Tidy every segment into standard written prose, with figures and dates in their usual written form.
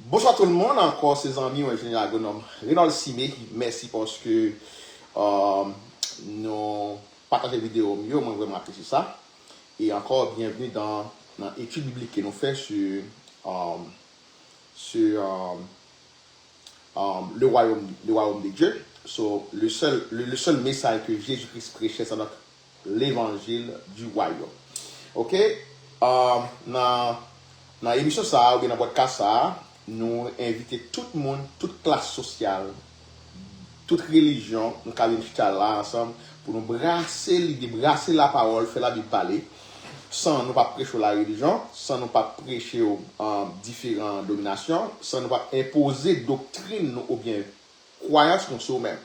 Bonsoir tout le monde, encore ses amis, moi ingénieur agronome Renald Simé. Merci parce que nous partagez la vidéo mieux, moi vraiment apprécié ça. Et encore bienvenue dans l'étude biblique que nous faisons sur le royaume de Dieu. So, le seul message que Jésus-Christ prêchait, c'est l'évangile du royaume. Ok? Dans l'émission ça, ou bien dans le podcast ça, nous invitons tout le monde, toute classe sociale, toute religion, nous avons là ensemble pour nous brasser l'idée, brasser la parole, faire la Bible parler, sans nous pas prêcher la religion, sans nous pas prêcher aux différentes dominations, sans nous pas imposer doctrine ou bien croyance qu'on soit même.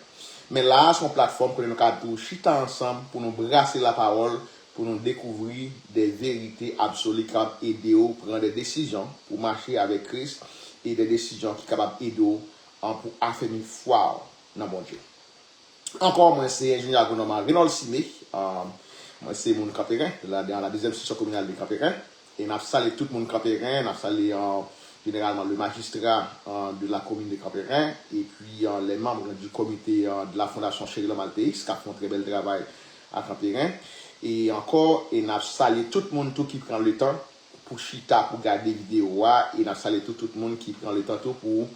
Mais là, c'est une plateforme que nous avons chita ensemble pour nous brasser la parole, pour nous découvrir des vérités absolues qui peuvent aider à prendre des décisions pour marcher avec Christ et des décisions qui sont capables d'aider pour affermir foi dans mon Dieu. Encore, moi, c'est ingénieur agronome Renald Simé. Moi, c'est mon Capérin, dans la deuxième session communale de Capérin. Et nous salue tout le monde Capérin, nous salue généralement le magistrat de la commune de Capérin et puis les membres du comité de la fondation Chérilo Malteix qui a fait un très bel travail à Capérin. Et encore, et nous saluons tout le monde qui prend le temps pour chita, pour garder des vidéos, et nous saluons tout le monde qui prend le temps pour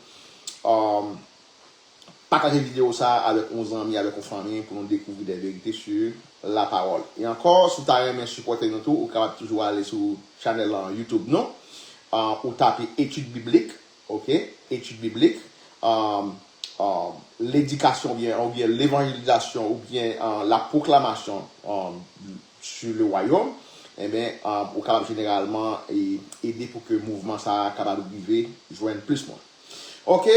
partager vidéo ça avec nos amis, avec nos familles pour nous découvrir des vérités sur la parole. Et encore, si vous avez supporté nous tout, vous pouvez toujours aller sur le channel YouTube, non? Ou taper études bibliques, ok? Études bibliques, l'éducation ou bien l'évangélisation ou bien la proclamation sur le royaume, eh bien, vous pouvez généralement aider pour que le mouvement soit capable de vivre, joindre plus de monde. Ok,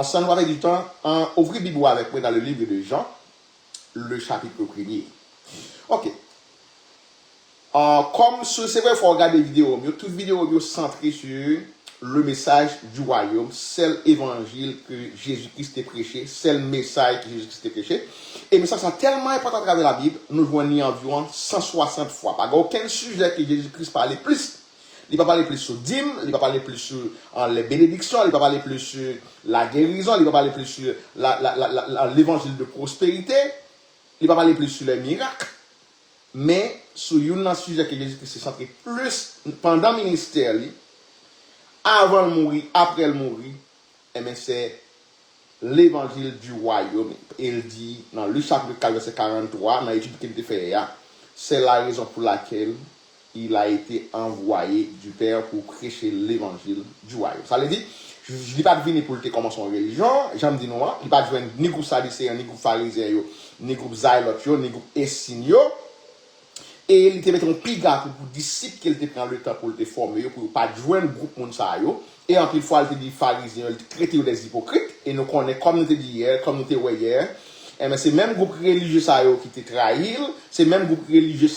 sans nous avoir du temps, ouvrez Bible avec moi dans le livre de Jean, le chapitre 1er. Ok. Comme c'est vrai, il faut regarder les vidéos, mais toute vidéo est centrée sur le message du royaume, c'est l'évangile que Jésus-Christ a prêché, c'est le message que Jésus-Christ a prêché. Et mais ça, c'est tellement important à travers la Bible, nous voyons environ 160 fois. Pas aucun sujet que Jésus-Christ parlait plus. Il ne va pas parler plus sur dîme, il ne va pas parler plus sur les bénédictions, il ne va pas parler plus sur la guérison, il ne va pas parler plus sur l'évangile de prospérité, il ne va pas parler plus sur les miracles. Mais sur un sujet que Jésus-Christ s'est centré plus pendant le ministère, avant de mourir, après le mourir, c'est l'évangile du royaume. Il dit dans le chapitre 4, verset 43, dans l'étude qu'il a fait, c'est la raison pour laquelle il a été envoyé du Père pour prêcher l'évangile du royaume. Ça veut dire, je ne dis pas de venir pour te commencer en religion, j'en dis non, il n'y a pas de venir ni groupe sadducéen, ni groupe pharisien, ni groupe zaïlote, ni groupe essinio. Et il te met un piga pour disciples qu'il te prend le temps pour te former, pour ne pas joindre le groupe Monsayo. Et en plus, fois, il te dit pharisien, il te traite des hypocrites. Et nous connaissons, comme nous te dit hier, comme nous te dit hier, c'est même groupe religieux qui te trahit, c'est même groupe religieux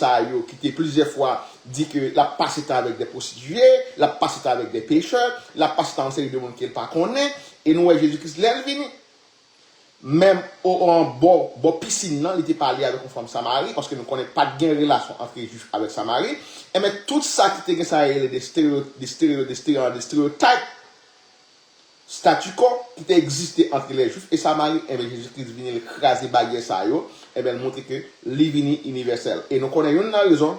qui te plusieurs fois dit que la passe avec des prostituées, la passe avec des pécheurs, la passe en série de monde qu'il pas connaît. Et nous, Jésus-Christ, l'est venu. Même en bon piscine, il était parlé avec une femme Samarie, parce que nous ne connaissons pas de relation entre les juifs avec Samarie. Et mais tout ça qui était ça, il y a des stéréotypes, statu quo qui existait entre les juifs et Samarie. Et bien Jésus-Christ vient écraser baguette ça, et bien montrer que l'ivini universel. Et nous connaissons une raison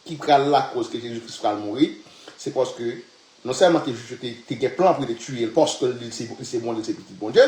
qui prend la cause que Jésus-Christ va mourir, c'est parce que non seulement que tu as plan pour te tuer parce que c'est bon, c'est petit bon Dieu,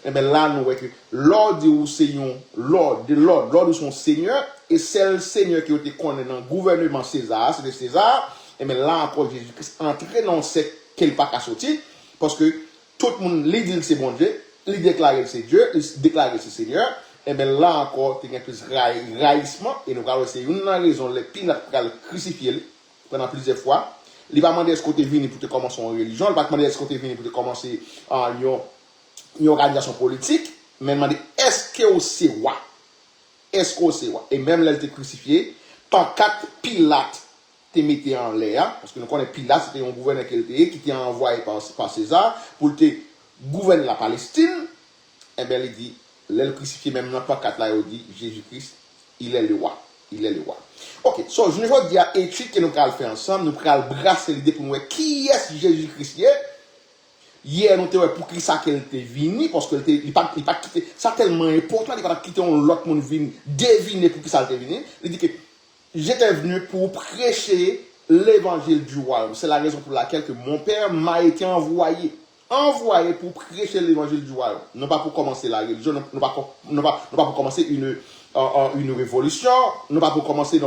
et bien là, nous voyons que l'ordre du Seigneur, l'ordre de son Seigneur, et c'est le Seigneur qui a été condamné dans le gouvernement César, c'est de César, et bien là encore, Jésus-Christ entre dans cette qu'elle pas qu'à sortir, parce que tout le monde lui dit que c'est bon Dieu, lui déclare que c'est Dieu, lui déclare que c'est Seigneur, et bien là encore, tu as plus raillissement, et nous avons une raison, les pinates pour le crucifier pendant plusieurs fois. Il va demander est-ce que tu es venu pour te commencer en religion, il va demander est-ce que tu es venu pour te commencer en une organisation politique, mais il demander est-ce que c'est roi? Est-ce que c'est roi? Et même là, il était crucifié, par 4 Pilates te mettait en l'air, parce que nous connaissons Pilate, c'était un gouverneur qui était envoyé par César pour te gouverner la Palestine. Et bien, il dit, là, le crucifié, même dans par 4 là, il dit Jésus-Christ, il est le roi. Il est le roi. Ok, so, je ne veux dire étude que nous allons faire ensemble, nous allons brasser l'idée pour nous qui est Jésus-Christ. hier nous te pour qui ça qu'elle était vini parce que il pas quitté ça tellement important il pas quitter l'autre monde vini deviner pour qui ça était vini il dit que j'étais venu pour prêcher l'évangile du royaume. C'est la raison pour laquelle que mon père m'a été envoyé pour prêcher l'évangile du royaume. Non pas pour commencer la religion, non pas pour commencer une révolution, non pas pour commencer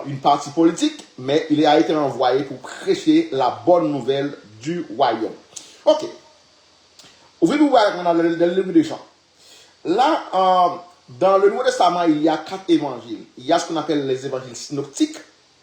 une partie politique, mais il a été envoyé pour prêcher la bonne nouvelle du royaume. Ok. Ouvrez-vous dans le livre des Jean. Là, dans le Nouveau Testament, il y a 4 évangiles. Il y a ce qu'on appelle les évangiles synoptiques.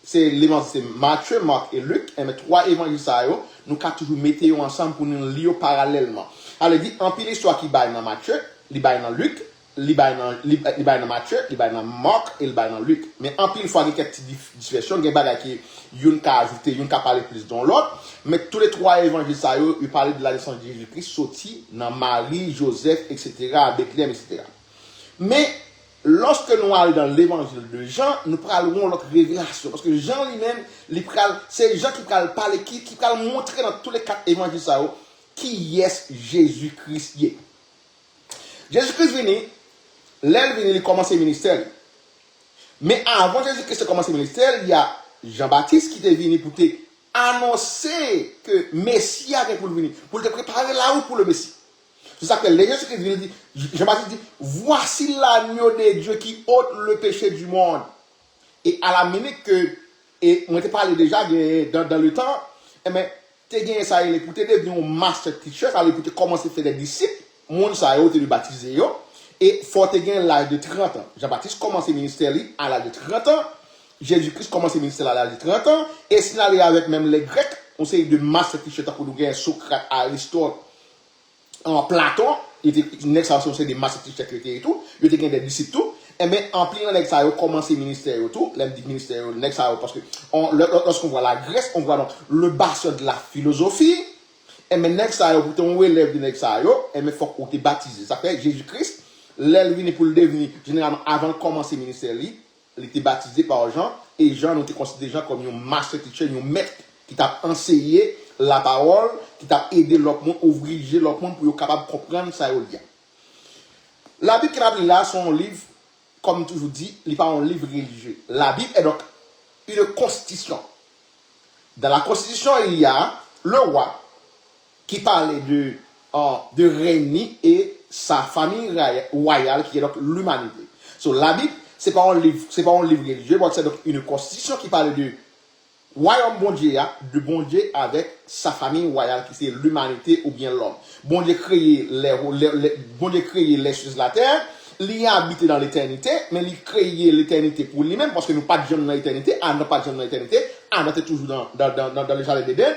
C'est l'évangile Matthieu, Marc et Luc. Et mes 3 évangiles, ça, nous avons toujours mettre ensemble pour nous lire parallèlement. Alors, il dit, en pile histoire qui baille dans Matthieu, il baille dans Luc, il baille dans Matthieu, il baille dans Marc et il baille dans Luc. Mais en pile fois, il y a quelques différences. Il y a des bagages qui, il y a ajouté, il y a parlé plus dans l'autre. Mais tous les 3 évangiles, ça, ils parlent de la naissance de Jésus-Christ, sorti dans Marie, Joseph, etc., Bethléem, etc. Mais lorsque nous allons dans l'évangile de Jean, nous parlerons notre révélation. Parce que Jean lui-même, c'est Jean qui va parler, qui va montrer dans tous les 4 évangiles qui est Jésus-Christ. Jésus-Christ venu, il commence le ministère. Mais avant Jésus-Christ commence le ministère, il y a Jean-Baptiste qui est venu pour te annoncer que Messie a pour venir, pour te préparer la route pour le Messie. C'est ça que les Jésus-Christ dit, Jean-Baptiste dit, voici l'agneau de Dieu qui ôte le péché du monde. Et à la minute que, et on était parlé déjà dans le temps, mais tu gagné ça, il est pour te devenir un master teacher, ça pour te commencer à faire des disciples, monde ça a été baptisé, et faut te gagner l'âge de 30 ans. Jean-Baptiste commence le ministère à l'âge de 30 ans, Jésus-Christ commence le ministère à l'âge de 30 ans, et s'il allait avec même les Grecs, on sait de master teacher pour nous gagner Socrate, Aristote, en Platon, il était une extension des master teachers et tout, il était des disciples tout, et mais en plein l'examen commencé ministère et tout, l'aime dit ministère l'examen parce que lorsqu'on voit la Grèce, on voit donc le bassin de la philosophie, et mais l'examen pour on élève de l'examen, et mais faut qu'on te baptisé. Ça fait Jésus-Christ, l'élève pour le devenir généralement avant de commencer le ministère, il était baptisé par Jean, et Jean nous considéré Jean comme un master teacher, un maître qui t'a enseigné la parole, qui t'a aidé l'autre monde, ouvrir l'autre monde pour être capable de comprendre ça. La Bible qui a pris là, son livre, comme toujours dit, il n'est pas un livre religieux. La Bible est donc une constitution. Dans la constitution, il y a le roi qui parlait de régner et sa famille royale qui est donc l'humanité. So, la Bible, c'est pas un livre religieux, c'est donc une constitution qui parle de royaume bon Dieu, de bon Dieu avec sa famille royale qui c'est l'humanité ou bien l'homme. Bon Dieu créé les choses de la terre, il a habité dans l'éternité, mais il a créé l'éternité pour lui-même parce que nous pas de jeunes dans l'éternité, nous pas de jeunes dans l'éternité, nous sommes toujours dans le jardin d'Éden.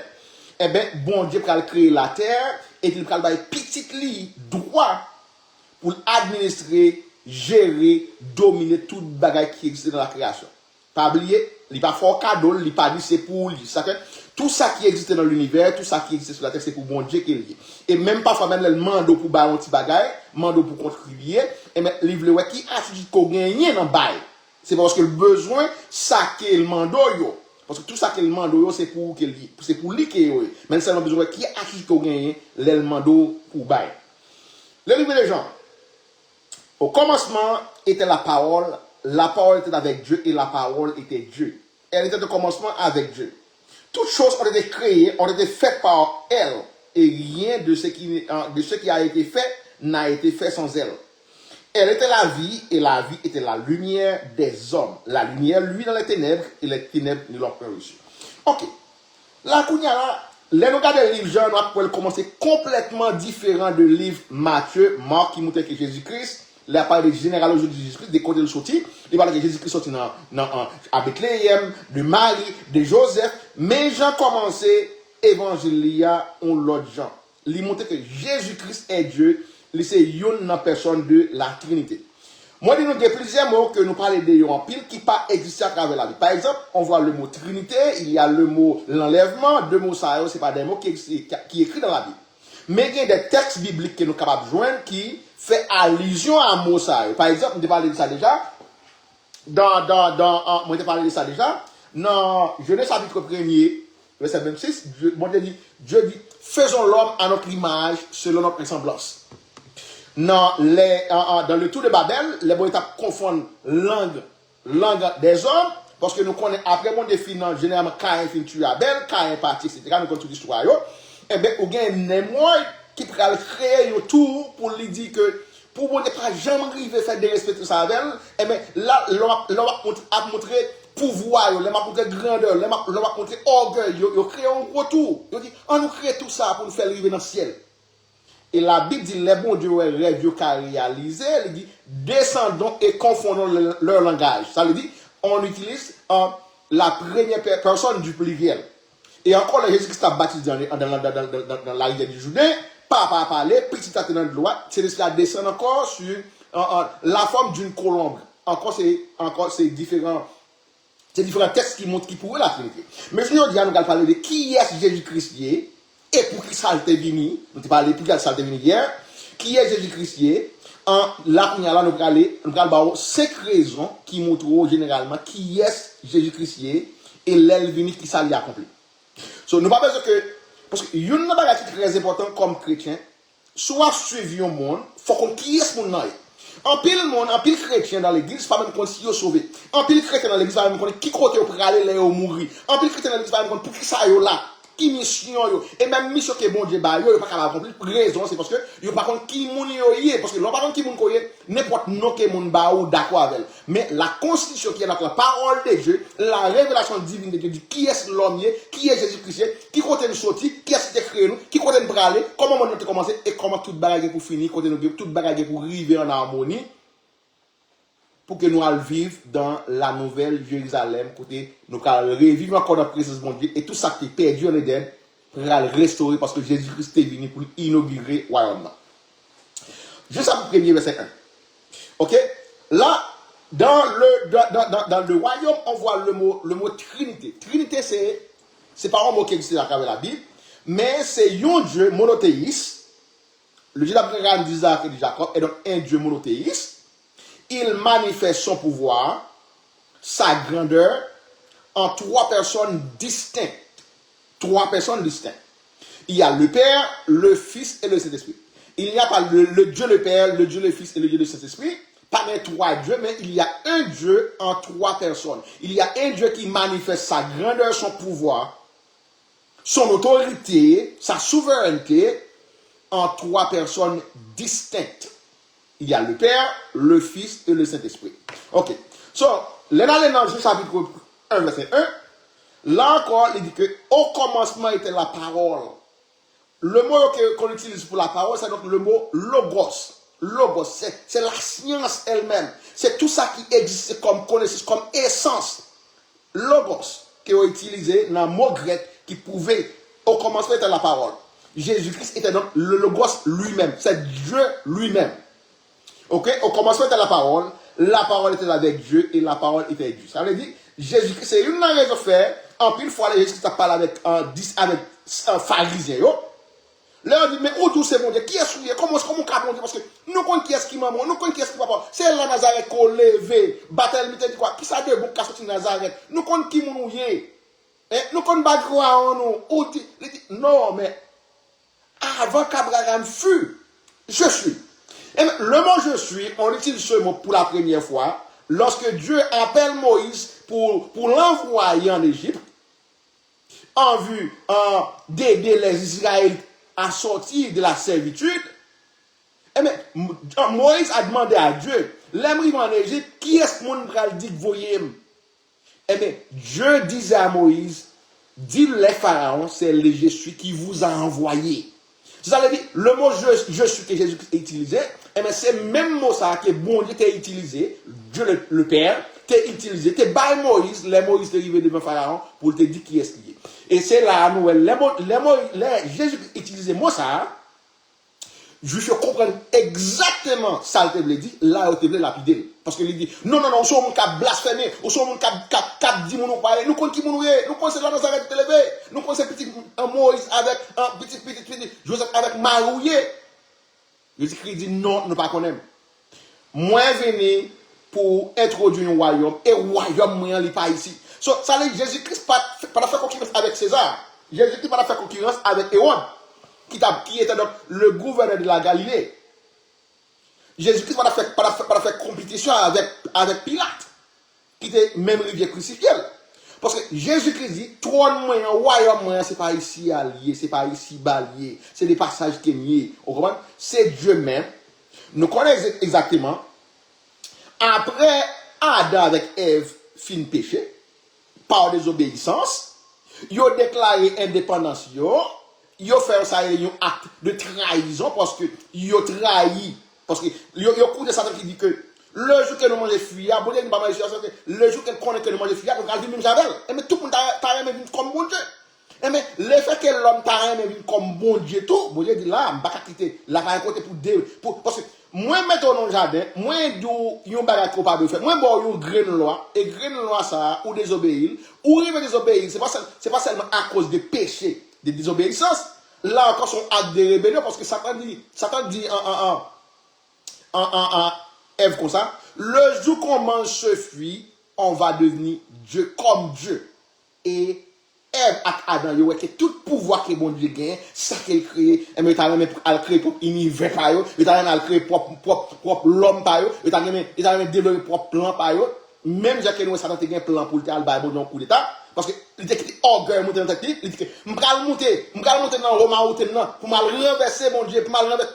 Eh bien, bon Dieu a créé la terre et il a donné petit lit droit pour administrer, gérer, dominer tout bagage qui existe dans la création. Pas oublier, il pas fort cadeau, il pas dit c'est pour lui. Ça fait tout ça qui existe dans l'univers, tout ça qui existe sur la terre, c'est pour bon Dieu qu'il y. Et même parfois même le mando pour bailler un petit bagage, mando pour contribuer, et mais livre ouais qui a dit qu'on gagne dans bail. C'est parce que le besoin ça que le mando yo. Parce que tout ça que le mando yo c'est pour qu'il y, c'est pour lui que yo. Mais c'est le besoin qui a dit qu'on gagne le mando pour bail. Le livre des gens. Au commencement était la parole était avec Dieu et la parole était Dieu. Elle était au commencement avec Dieu. Toutes choses ont été créées, ont été faites par elle. Et rien de ce qui a été fait n'a été fait sans elle. Elle était la vie et la vie était la lumière des hommes. La lumière, lui, dans les ténèbres et les ténèbres ne l'ont pas reçu. Ok. La Kounia, les nous regardons le livre Jean, nous pouvons commencer complètement différent de livre Matthieu, Marc qui montre que Jésus-Christ. Il a parlé de généalogie de Jésus-Christ, des côtés de sortie. Il parle de Jésus-Christ sorti à Bethléem, de Marie, de Joseph. Mais Jean commençait évangile on l'autre Jean. Il montre que Jésus-Christ est Dieu. C'est une personne de la Trinité. Moi, il y a plusieurs mots que nous parlons de en pile qui pas existent à travers la Bible. Par exemple, on voit le mot Trinité, il y a le mot l'enlèvement, 2 mots ça, c'est pas des mots qui écrits dans la Bible. Mais il y a des textes bibliques que nous sommes capables de joindre qui fait allusion à mot ça. Par exemple, on a parlé de ça déjà. On a parlé de ça déjà. Dans Genèse chapitre 1er, verset 26, Dieu dit, faisons l'homme à notre image, selon notre ressemblance. Dans le tour de Babel, les Boétas confondent langue des hommes, parce que nous connaissons, après mon défi, généralement, Caïn finit tuer Abel, Caïn parti, etc. Nous connaissons toute l'histoire. Eh bien, il y a un Némoy qui peut créer un tour pour lui dire que, pour ne pas jamais arriver à faire des respects à Abel, eh bien, là, l'on va montrer pouvoir, l'on va montrer grandeur, l'on va montrer orgueil, il crée un gros tour. Il dit, on nous crée tout ça pour nous faire arriver dans le ciel. Et la Bible dit, les bons dieux rêvent qu'à réaliser, il dit, descendons et confondons leur langage. Ça veut dire, on utilise la première personne du pluriel. Et encore, le Jésus-Christ a baptisé dans la rivière du Jourdain, papa a parlé, petit à dans le droit, c'est ce qui descend encore sur la forme d'une colombe. Encore, c'est différents textes qui montrent qui pourrait la Trinité. Mais si on dit, nous allons parler de qui est Jésus-Christ et pour qui ça a été venu, nous avons parlé pour qui ça a été venu hier, qui est Jésus-Christ là, nous allons voir 5 raisons qui montrent généralement qui est Jésus-Christ et l'elvini qui ça lui a accompli. So, nous pas besoin que, parce que il y a une chose très importante comme chrétien, soit suivre le monde, il faut qu'on qui est ce monde. En pile chrétien dans l'église, pas même qu'on s'y est sauvé. En pile chrétien dans l'église, pas même qu'on qui côté pour aller là ou mourir. En pile chrétien dans l'église, pas même qu'on pour qui ça yo là. Qui mission yo et même mission que bon Dieu ba yo pas capable accomplir raison c'est parce que yo pas contre qui moun yo yé parce que l'on pas contre qui moun ko yé n'importe non que moun ba ou d'accord avec mais la constitution qui est dans la parole de Dieu la révélation divine de Dieu dit qui est l'homme qui est Jésus-Christ qui côté nous sorti qui est qui créé nous qui côté nous praler comment on nous commencer et comment toute bagarre pour finir côté nous toute bagarre pour arriver en harmonie pour que nous allions vivre dans la nouvelle Jérusalem, côté nous allons revivre encore dans la présence de Dieu et tout ça qui est perdu en Éden pour le restaurer parce que Jésus-Christ est venu pour inaugurer le royaume. Juste à premier verset 1. Ok? Là, dans le royaume, on voit le mot Trinité. Trinité, c'est pas un mot qui existe à travers la Bible, mais c'est un Dieu monothéiste. Le Dieu d'Abraham, d'Isaac et de Jacob est donc un Dieu monothéiste. Il manifeste son pouvoir, sa grandeur, en 3 personnes distinctes. 3 personnes distinctes. Il y a le Père, le Fils et le Saint-Esprit. Il n'y a pas le Dieu le Père, le Dieu le Fils et le Dieu le Saint-Esprit. Pas les 3 dieux, mais il y a un Dieu en 3 personnes. Il y a un Dieu qui manifeste sa grandeur, son pouvoir, son autorité, sa souveraineté en 3 personnes distinctes. Il y a le Père, le Fils et le Saint-Esprit. Ok. So, dans le chapitre 1, verset 1, là encore, il dit que au commencement était la parole. Le mot qu'on utilise pour la parole, c'est donc le mot logos. Logos, c'est la science elle-même. C'est tout ça qui existe comme connaissance, comme essence. Logos, qui est utilisé dans le mot grec qui pouvait, au commencement était la parole. Jésus-Christ était donc le logos lui-même. C'est Dieu lui-même. Ok, au commencement était la parole était avec Dieu et la parole était Dieu. Ça veut dire, Jésus-Christ, c'est une raison de faire, en pile fois, Jésus-Christ a parlé avec un pharisien. Là, on dit, mais où tout c'est mon Dieu? Qui est souillé? Comment on peut mon Dieu? Parce que nous connaissons qui est-ce qui maman, nous connaissons qui est-ce qui papa. C'est la Nazareth qu'on levé, bataille, mais dit quoi? Qui ça de bon qu'à sortir Nazareth? Nous connaissons qui nous y nous connaissons pas croire en nous. Non, mais avant qu'Abraham fût, je suis. Et le mot je suis, on utilise ce mot pour la première fois lorsque Dieu appelle Moïse pour l'envoyer en Égypte en vue d'aider les Israélites à sortir de la servitude. Et bien, Moïse a demandé à Dieu, l'aimerie en Égypte, qui est-ce que mon bras dit que vous voyez? Eh bien, Dieu disait à Moïse, dis-le Pharaon, c'est le je suis qui vous a envoyé. Ça veut dire, le mot je suis que Jésus a utilisé, eh bien, c'est le même mot ça que bon Dieu t'a utilisé, Dieu le Père, t'a utilisé, t'es by Moïse, les Moïse t'est arrivé devant Pharaon pour te dire qui est-ce qui est. Et c'est là, nous, Jésus a utilisé le mot ça, je comprends exactement ça que te dit, là où te voulait lapider. Parce qu'il dit, non, on sommes mon cap blasphémé, on sommes mon cap dit mon parler, nous connaissons qui mon nous connaissons la Nazareth te lever, nous connaissons petit Moïse avec un petit Joseph avec Marouillé. Jésus-Christ dit non, nous pas connaissons. Moi venu pour introduire un royaume et royaume moi n'est pas ici. Ça veut dire Jésus-Christ pas faire concurrence avec César. Jésus-Christ pas faire concurrence avec Hérode, qui était donc le gouverneur de la Galilée. Jésus-Christ pas faire compétition avec Pilate, qui était même rivière crucifié. Parce que Jésus-Christ dit, trône moyen, royaume moyen, c'est pas ici allié, c'est pas ici balié, c'est des passages qui niés. Vous comprenez? C'est Dieu même. Nous connaissons exactement. Après Adam avec Ève fin péché, par désobéissance, ils ont déclaré indépendance, ils ont fait ça un acte de trahison parce que ils ont trahi. Parce que ils ont coup de Satan qui dit que le jour que nous mangeons fuya, le jour qu'elle connaît que nous mangeons fuya, nous allons même Javel. Mais tout le monde t'a aimé comme bon Dieu. Mais le fait que l'homme t'a aimé comme bon Dieu, tout, bon Dieu dit là, je ne vais pas quitter la côté parce que moi, mettons dans le jardin, moi, yon bagay trop pas de faire. Moi, bon, yon grain loi, et grain loi ça, ou désobéir, ou rive désobéir, c'est pas seulement à cause des péchés, de désobéissance. Là encore, son acte de rébellion, parce que Satan dit en Ève comme ça, le jour qu'on mange ce fruit, on va devenir Dieu comme Dieu. Et Ève et Adam, yo que tout pouvoir que bon Dieu gagne, ça qu'il crée, et mais t'as même à créer propre univers par yo, et t'as même à créer propre l'homme par yo, et t'as même développer propre plan par yo, même Jacques nous Satan te gagne plan pour le faire bon dans coup d'état, parce que il était orgueil monter dans tête, il dit que m'pral monter dans Roma pour mal renverser bon Dieu, pour mal renverser.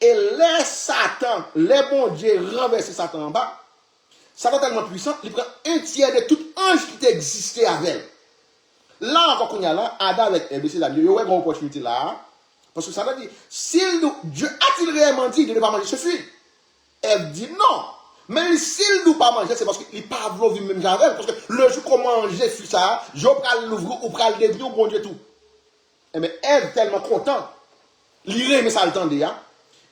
Et les Satan, les bon Dieu renverser Satan en bas, Satan tellement puissant, il prend un tiers de tout ange qui existait avec elle. Là encore qu'on y a là, Adam avec Ève, c'est là, il y a une opportunité là. Parce que ça veut dire, Dieu a-t-il réellement dit de ne pas manger ce fruit? Ève dit non. Mais s'il ne doit pas manger, c'est parce qu'il n'est pas voulu même Javel. Parce que le jour qu'on mange ça, je vais l'ouvrir ou le détruire, ou bon Dieu tout. Et mais Ève tellement contente, l'irée, mais ça le temps déjà.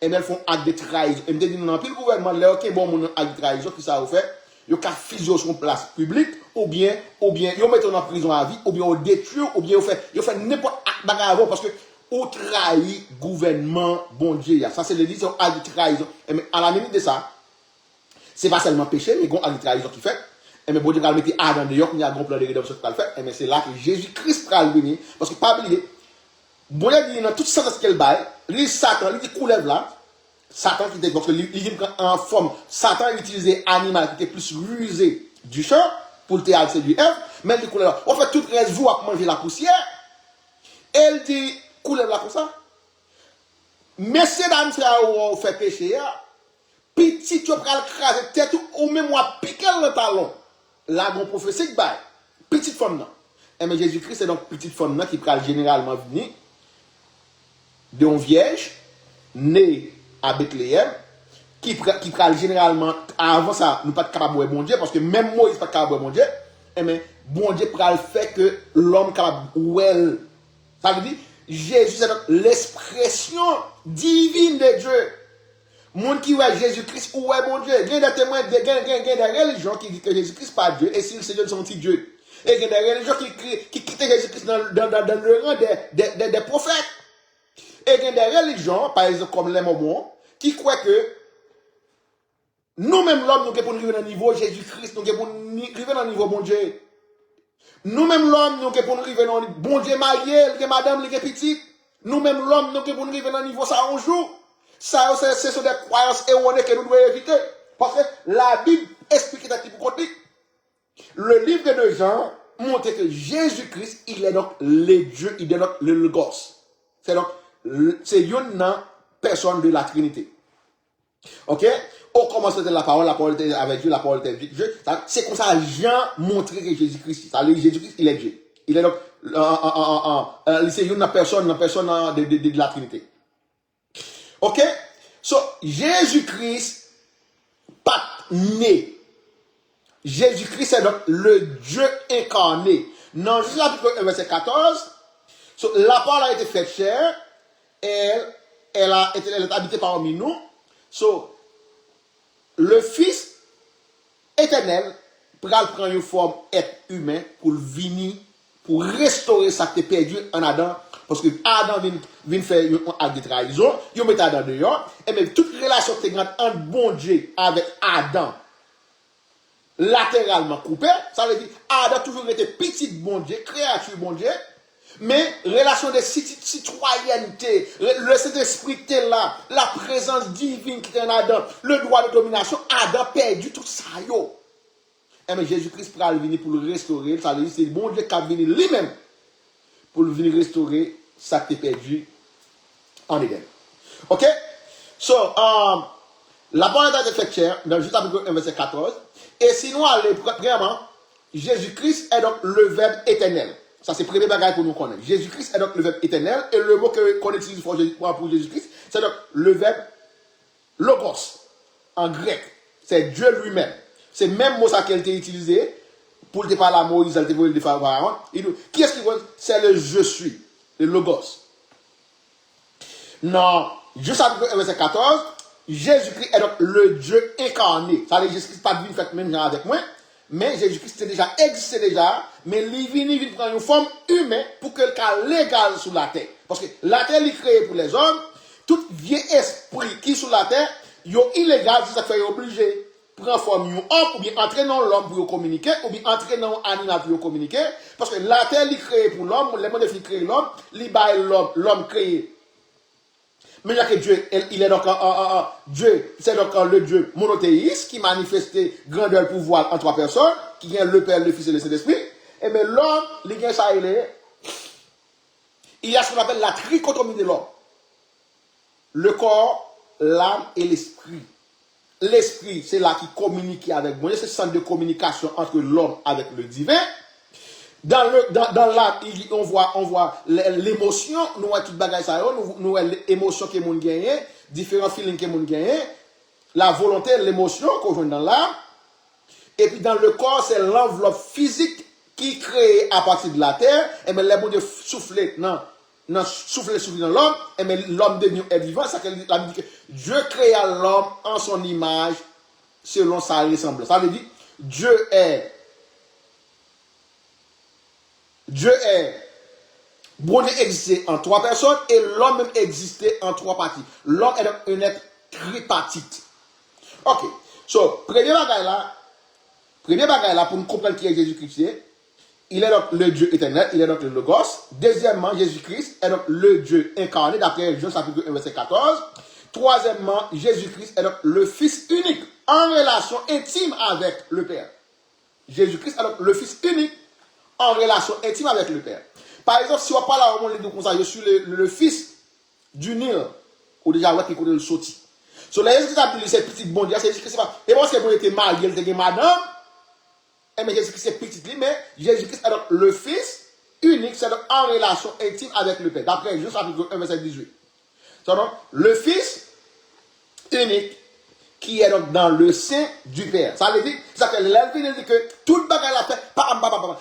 Et elles font acte de trahison. Et me dit non, puis le gouvernement, là, ok, bon, mon acte de trahison, qui ça vous fait? Yo ka physio sur place publique ou bien yo mettent en prison à vie ou bien au détruire ou bien yo fait n'importe quoi bagarre parce que ou trahi gouvernement bon Dieu. Ça c'est l'édition à trahison. Et à la limite de ça, c'est pas seulement péché mais gon à trahison qui fait. Et mais bon Dieu va mettre Adam dehors, il y a un grand plan de rédemption qui va le faire. Et mais c'est là que Jésus-Christ va venir parce que pas oublier bon Dieu dit dans toute sens qu'elle baille, lui Satan, lui qui coulève là. Satan qui était parce que il en forme, Satan utilisait animal qui était plus rusé du champ pour le théâtre séduire Ève, mais il dit là, on fait tout reste vous à manger la poussière. Elle dit couleur là comme ça. Mais c'est dans ça fait péché petit tu pral craser tête ou même moi piquer le talon. La grande prophétie bail petite femme là. Et mais Jésus-Christ c'est donc petite femme là qui pral généralement venir d'une vierge née à Bethléem, qui parle généralement, avant ça, nous pas capable de bon Dieu, parce que même Moïse pas capable de bon Dieu, mais bon Dieu pral fait que l'homme capable well. Ça veut dire, Jésus c'est l'expression divine de Dieu. Monde qui voit Jésus-Christ ou est bon Dieu. Il y a des témoins, il y a des religions qui disent que Jésus-Christ pas Dieu, et si le Seigneur son petit Dieu. Et il y a des religions qui quittent Jésus-Christ dans le rang des prophètes. Et il y a des religions, par exemple comme les Mormons, qui croient que nous-mêmes l'homme, nous pouvons arriver dans le niveau Jésus-Christ, nous pouvons arriver dans le niveau bon Dieu. Nous-mêmes l'homme, nous pouvons arriver dans le bon Dieu marié, le madame, le petit. Nous-mêmes l'homme, nous pouvons arriver dans le niveau ça un jour. Ça, ce sont des croyances erronées que nous devons éviter. Parce que la Bible explique ça pour côté. Le livre de Jean montre que Jésus-Christ, il est donc le Dieu, il est donc le Logos. C'est donc, c'est une personne de la Trinité. Ok? Au commencement de la parole était avec Dieu, la parole était avec Dieu. C'est comme ça, Jean montrait que Jésus-Christ, Jésus-Christ, il est Dieu. Il est donc, c'est une personne de la Trinité. Ok? So, Jésus-Christ, pas né. Jésus-Christ est donc le Dieu incarné. Dans Jésus chapitre 1, verset 14, so, la parole a été faite chair, elle est habitée parmi nous. So, le Fils éternel prend une forme être humain pour venir, pour restaurer ça qui est perdu en Adam. Parce que Adam vient faire un acte de trahison, il met Adam dehors, et même toute relation qui est grande entre bon Dieu avec Adam, latéralement coupé, ça veut dire Adam toujours été petit bon Dieu, créature bon Dieu, mais relation de citoyenneté, le Saint-Esprit était là, la présence divine qui était en Adam, le droit de domination, Adam perdu tout ça yo. Et mais Jésus-Christ pourra venir pour le restaurer, ça veut dire c'est bon Dieu qui a venu lui-même pour venir restaurer ça qui est perdu en Éden. OK? So, la bonne date effectuée, dans juste après verset 14, et sinon, vraiment, Jésus-Christ est donc le Verbe éternel. Ça, c'est le premier bagage pour nous connaître. Jésus-Christ est donc le Verbe éternel, et le mot qu'on utilise pour Jésus-Christ, c'est donc le Verbe logos, en grec. C'est Dieu lui-même. C'est le même mot ça qu'elle a utilisé pour te parler à Moïse, elle te parler à Pharaon. Qui est-ce qui voit? C'est le je suis, le logos. Non, juste après verset 14, Jésus-Christ est donc le Dieu incarné. Ça veut dire Jésus-Christ pas venu faire même genre avec moi, mais Jésus-Christ existait déjà, mais il vient prendre une forme humaine pour que le cas légal sur la terre. Parce que la terre est créée pour les hommes, tout vieux esprit qui est sur la terre, il est illégal, c'est ça qui fait obligé prendre forme d'un homme, ou bien entrer dans l'homme pour communiquer, ou bien entrer dans l'animal pour communiquer, parce que la terre est créée pour l'homme, les mots de créer l'homme, l'homme créé. Mais il y a que Dieu, il est donc Dieu, c'est donc le Dieu monothéiste qui manifestait grandeur et pouvoir en trois personnes, qui vient le Père, le Fils et le Saint-Esprit. Et bien l'homme, il y a ça, il y a ce qu'on appelle la trichotomie de l'homme. Le corps, l'âme et l'esprit. L'esprit, c'est là qui communique avec moi. C'est le centre de communication entre l'homme avec le divin. Dans l'âme, on voit l'émotion, nous voyons tout bagage ça, nous voyons l'émotion que moun gagne, différents feelings que moun gagne, la volonté, l'émotion qu'on joue dans l'âme. Et puis dans le corps, c'est l'enveloppe physique qui crée à partir de la terre. Et bien les mots de souffler, souffler dans l'homme, et bien l'homme devient être vivant. Ça veut dire que Dieu créa l'homme en son image, selon sa ressemblance. Ça veut dire Dieu est bon Dieu existait en trois personnes et l'homme même existait en trois parties. L'homme est donc un être tripartite. Ok. So, premier bagage là pour nous comprendre qui est Jésus-Christ, il est donc le Dieu éternel, il est donc le Logos. Deuxièmement, Jésus-Christ est donc le Dieu incarné, d'après Jean chapitre 1, verset 14. Troisièmement, Jésus-Christ est donc le Fils unique en relation intime avec le Père. Jésus-Christ est donc le Fils unique en relation intime avec le Père. Par exemple, si on parle au monde de comme ça, je suis le fils du Nil, ou déjà ouais qui connaît le sorti. So là, Jésus-Christ a dit c'est petit bon Dieu, c'est Jésus-Christ pas. Et parce que bon était marié, il était madame, et mais Jésus-Christ c'est petit mais Jésus-Christ est donc le fils unique, c'est donc en relation intime avec le Père. D'après Jean chapitre 1 verset 18. So donc le fils unique qui est donc dans le sein du Père. Ça veut dire, ça que l'Elvin dit que tout le bagage la fait,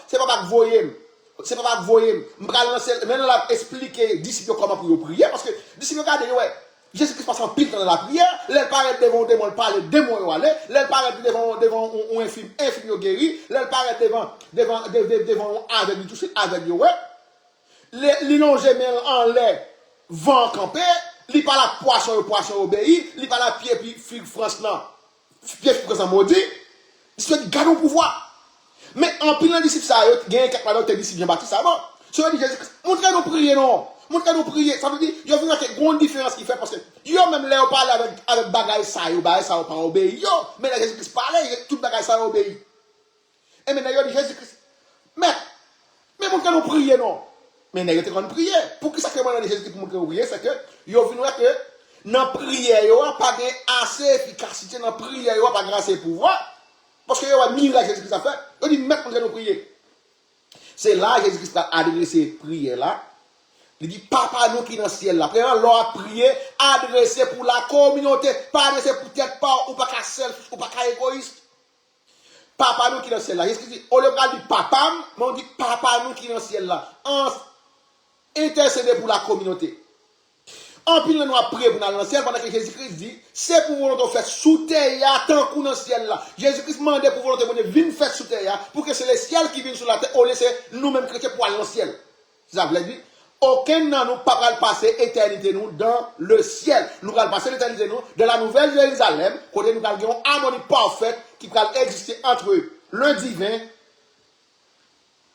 c'est pas que voyez, c'est pas que voyez, maintenant là expliquer disciples comment pour prier, parce que disciples regardez, ouais, Jésus-Christ passe en pile dans la prière, les paraît devant démon, parler démon aller, les paraît devant un infime guéri, les paraît devant avec tout de suite avec ouais, les non gemelles en l'air, vent campé. Li pas la poisson obéi, li pas la pied puis fig France là. Pied France en maudit. Il se dit garde au pouvoir. Mais en pile disciple ça yo gagne quelque part d'autres disciples bien bâti ça bon. Ça veut dire Jésus montrez nous prier non. Montrez nous prier, ça veut dire yo vu que grande différence qui fait parce que yo même là on parle avec bagaille ça yo pas obéi yo, mais là Jésus Christ parle tout bagaille ça obéi. Et maintenant yo dit Jésus Christ mais montrez nous prier non. Mais nous avons prié. Pour que ça que moi Jésus pour nous prier, c'est que yo vinn que dans prière yo pas assez efficacité dans prière yo pas assez pouvoir parce que yo a miracle Jésus Christ a fait. On dit mettre nous prier. C'est là Jésus Christ a adressé prière là. Il dit papa nous qui dans le ciel là. Premièrement l'on a prié adressé pour la communauté, pas adressé pour tête pas ou pas qu'à self ou pas qu'à égoïste. Papa nous qui dans le ciel là. Jésus Christ dit on le dit papa, mais on dit papa nous qui dans le ciel là. Intercéder pour la communauté. En plus, nous avons prié pour dans le ciel pendant que Jésus-Christ dit, c'est pour volonté faire sous terre, tant qu'on dans le ciel là. Jésus-Christ demandait pour volonté de venir faire sous terre, pour que c'est le ciel qui vient sur la terre, on laisse nous-mêmes chrétiens pour aller dans le ciel. C'est ça, vous l'avez dit? aucun nan nous pas passer éternité nous dans le ciel. Nous allons passer l'éternité nous dans la nouvelle Jérusalem, côté nous allons avoir une harmonie parfaite qui va exister entre le divin,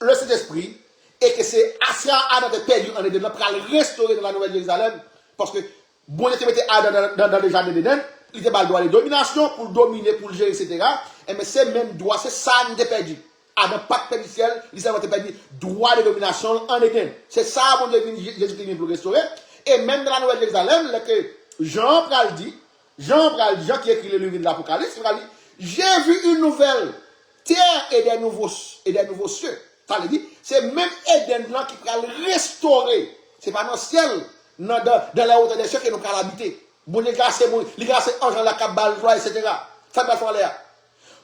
le Saint-Esprit, et que c'est assez à notre perdu en Éden, pour restaurer dans la nouvelle Jérusalem, parce que bon Dieu mettait Adam dans le jardin d'Éden, il était pas le droit de domination pour dominer, pour gérer, etc. Et mais c'est même droit, c'est ça qui est perdu. Adam pas de ciel, il s'est perdu droit de domination en Éden. C'est ça, bon Dieu, Jésus vient pour restaurer. Et même dans la nouvelle Jérusalem, que Jean qui écrit le livre de l'Apocalypse, il dit, j'ai vu une nouvelle terre et des nouveaux cieux. Ça veut dire, c'est même Éden blanc qui va le restaurer. C'est pas dans le ciel, dans la hauteur des cieux que nous allons habiter. Bon Dieu, grâce ange dans la cabale, etc. Ça va faire l'air.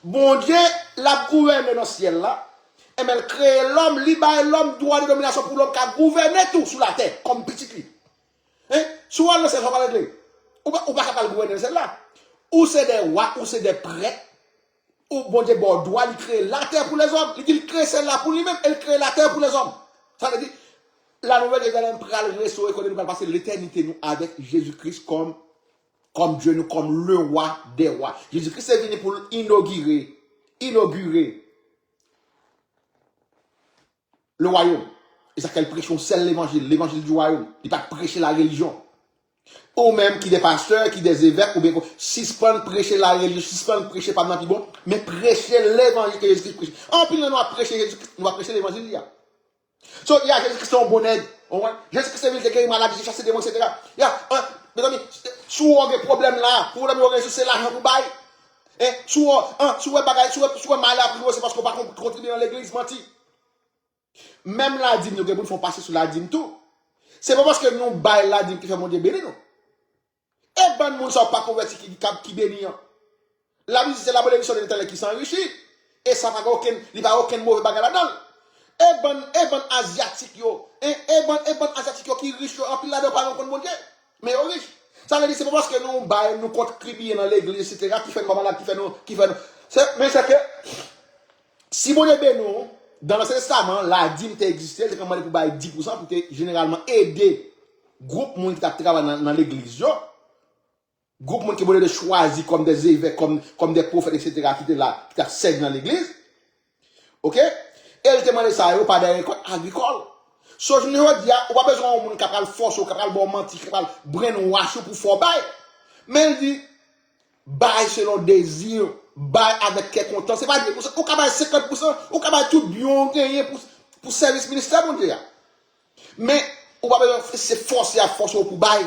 Bon Dieu, la gouverne dans le ciel là, et elle crée l'homme, l'homme droit de domination pour l'homme qui a gouverné tout sur la terre, comme petit clip. Souvent, le Seigneur va parler. Ou pas gouverner celle-là. Ou c'est des rois, ou c'est des prêtres. Ou bon Dieu, bon droit, il crée la terre pour les hommes. Il dit, il crée celle-là pour lui-même, il crée la terre pour les hommes. Ça veut dire, la nouvelle Jérusalem va le restaurer, qu'on va passer l'éternité, nous, avec Jésus-Christ comme Dieu, nous, comme le roi des rois. Jésus-Christ est venu pour inaugurer le royaume. Et ça qu'elle prêche seul l'évangile du royaume. Il ne pas prêcher la religion. Ou même qui des pasteurs, qui des évêques, ou bien si c'est pas prêcher la religion, si c'est pas prêcher pas mal bon, mais prêcher l'évangile que Jésus-Christ prêche. En plus, nous va prêcher Jésus-Christ, nous va prêcher l'évangile. So, il y a Jésus-Christ qui est un bon aide. Jésus-Christ est venu de guérir maladie, chasser des démons, etc. Il y a, mes amis, si vous avez des problèmes là, pour vous avez c'est l'argent pour bailler. Si vous avez mal à c'est parce qu'on ne peut pas contribuer dans l'église, menti. Même la dîme, nous font passer sur la dîme tout. C'est pas parce que nous baillons la dîme qui fait mon Dieu béni, non. Et ben, nous ne sommes pas convertis qui bénit. La musique, c'est la bénédiction de l'Éternel qui s'enrichit. Et ça n'a aucun mauvais bagage là-dedans. Et ben, asiatique, asiatique, qui est riche, en plus là-dedans, pas encore mon Dieu. Mais riche. Ça veut dire, c'est pas parce que nous baillons, nous contribuons dans l'église, etc., qui fait nous malade, qui fait nous. Mais c'est que, si mon Dieu béni, dans l'Ancien Testament, la dîme existait, c'est comme pour bailler 10% pour que généralement aider groupe monde qui travaille dans l'église. Groupe monde qui est choisi comme des évêques, comme des prophètes, etc., qui étaient là, qui servent dans l'église. Ok? Et elle demande ça, il n'y a pas de récolte agricole. So, je ne veux dire, on n'a pas besoin de monde qui a le force, qui a le bon menti, qui a le brainwash pour faire bail. Mais elle dit, bail selon désir, bail avec quel content. C'est pas dire, on a bail 50%, on a bail tout bien gagné pour service ministère, mon Dieu. Mais, on n'a pas besoin de se forcer à force pour bail.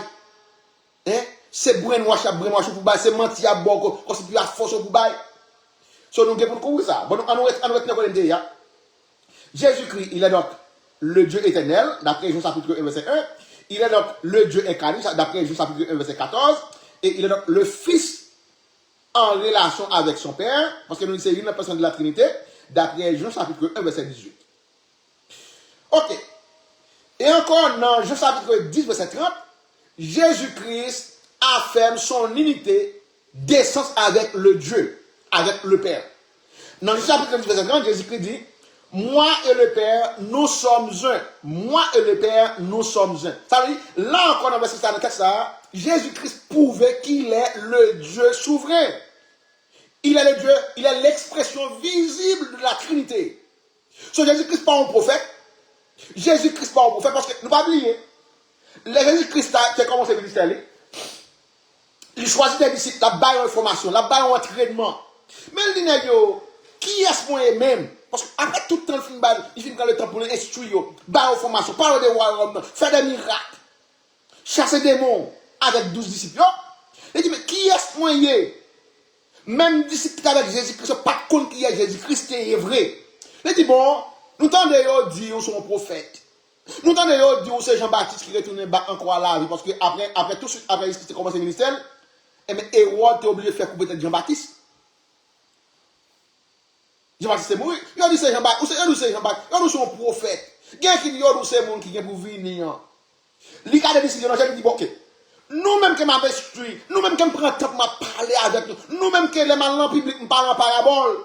Hein? C'est brainwash pour bail, c'est menti à bord, c'est plus à force pour bail. So, nous devons comprendre ça. Bon, on va Jésus-Christ, il est donc le Dieu éternel, d'après Jean chapitre 1, verset 1. Il est donc le Dieu incarné, d'après Jean chapitre 1, verset 14. Et il est donc le Fils en relation avec son Père, parce que nous sommes une personne de la Trinité, d'après Jean chapitre 1, verset 18. Ok. Et encore dans Jean chapitre 10, verset 30, Jésus-Christ affirme son unité d'essence avec le Dieu, avec le Père. Dans Jean chapitre 10, verset 30, Jésus-Christ dit, moi et le Père, nous sommes un. Moi et le Père, nous sommes un. Ça veut dire, là encore dans le verset 44, Jésus-Christ prouvait qu'il est le Dieu souverain. Il est le Dieu, il est l'expression visible de la Trinité. So, Jésus-Christ pas un prophète. Jésus-Christ pas un prophète parce que, nous pas oublier, Jésus-Christ qui a commencé le ministère, il choisit des disciples, la baille en formation, la baille en entraînement. Mais il dit, qui est-ce moi même? Parce qu'après tout le temps, il finit le temps pour l'instruire, bailler en formation, parler des royaumes, faire des miracles, chasser des démons avec 12 disciples. Il dit, mais qui est-ce moi? Même disciples avec Jésus-Christ, pas de compte qui est Jésus-Christ, c'est vrai. Il dit, bon, nous t'en dire qu'ils sont prophètes. Nous t'en dire que c'est Jean-Baptiste qui retourne encore à la vie, parce que après tout de suite, après qu'il a commencé le ministère, Hérode est obligé de faire couper tête Jean-Baptiste. Jean-Baptiste est mort. Il a dit c'est Jean-Baptiste. Il a dit c'est Jean-Baptiste. Il a dit c'est un prophète. Il y a qui dit c'est monde qui vient pour venir. Il a des décisions. Il dit ok. Nous-mêmes qui m'avons instruit, nous-mêmes qui prend le temps pour parler avec nous, nous-mêmes qui les malins publics nous parlent en parabole.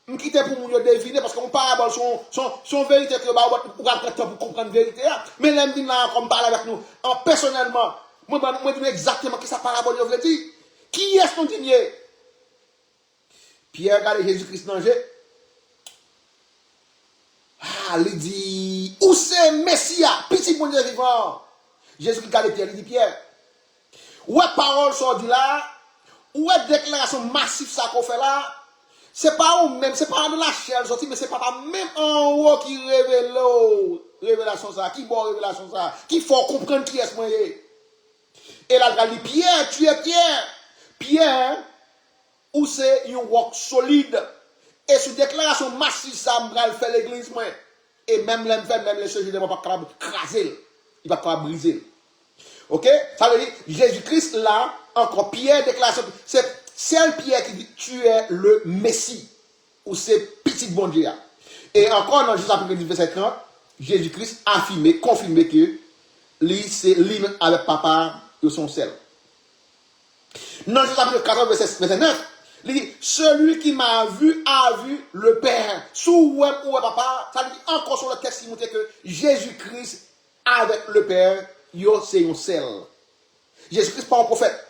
m'quitter pour nous deviner parce qu'on parabole son vérité que bah on va prendre temps pour comprendre la vérité mais l'aime dit là comme parle avec nous personnellement moi dis exactement qui ça parabole veut dire qui est-ce qu'on dit Pierre regarde Jésus-Christ dans Jésus. Ah, il dit où c'est Messia petit bon Dieu vivant. Jésus-Christ regarde Pierre, il dit Pierre. Où est parole sort dit là? Où est déclaration massive ça qu'on fait là? C'est pas ou même, c'est pas de la chair sorti, mais c'est pas même en haut qui révèle révélation ça, qui bon révélation ça, qui faut comprendre qui est-ce moi. Et là, il dit Pierre, tu es Pierre. Pierre, où c'est un roc solide. Et sous déclaration massive, ça va faire l'église, moi. Et même les sujets ne vont pas craser. Il va pas briser. Ok? Ça veut dire, Jésus-Christ là, encore Pierre, déclaration, c'est Pierre qui dit, tu es le Messie. Ou c'est petit bon Dieu. Et encore dans Jésus chapitre 10, verset 30, Jésus-Christ a affirmé, confirmé que lui, c'est lui avec papa de son sel. Dans Jésus chapitre 14, verset 9, il dit, celui qui m'a vu a vu le Père. Sous ouais papa, ça dit encore sur le texte qui montre que Jésus-Christ avec le Père, c'est un seul. Jésus-Christ pas un prophète.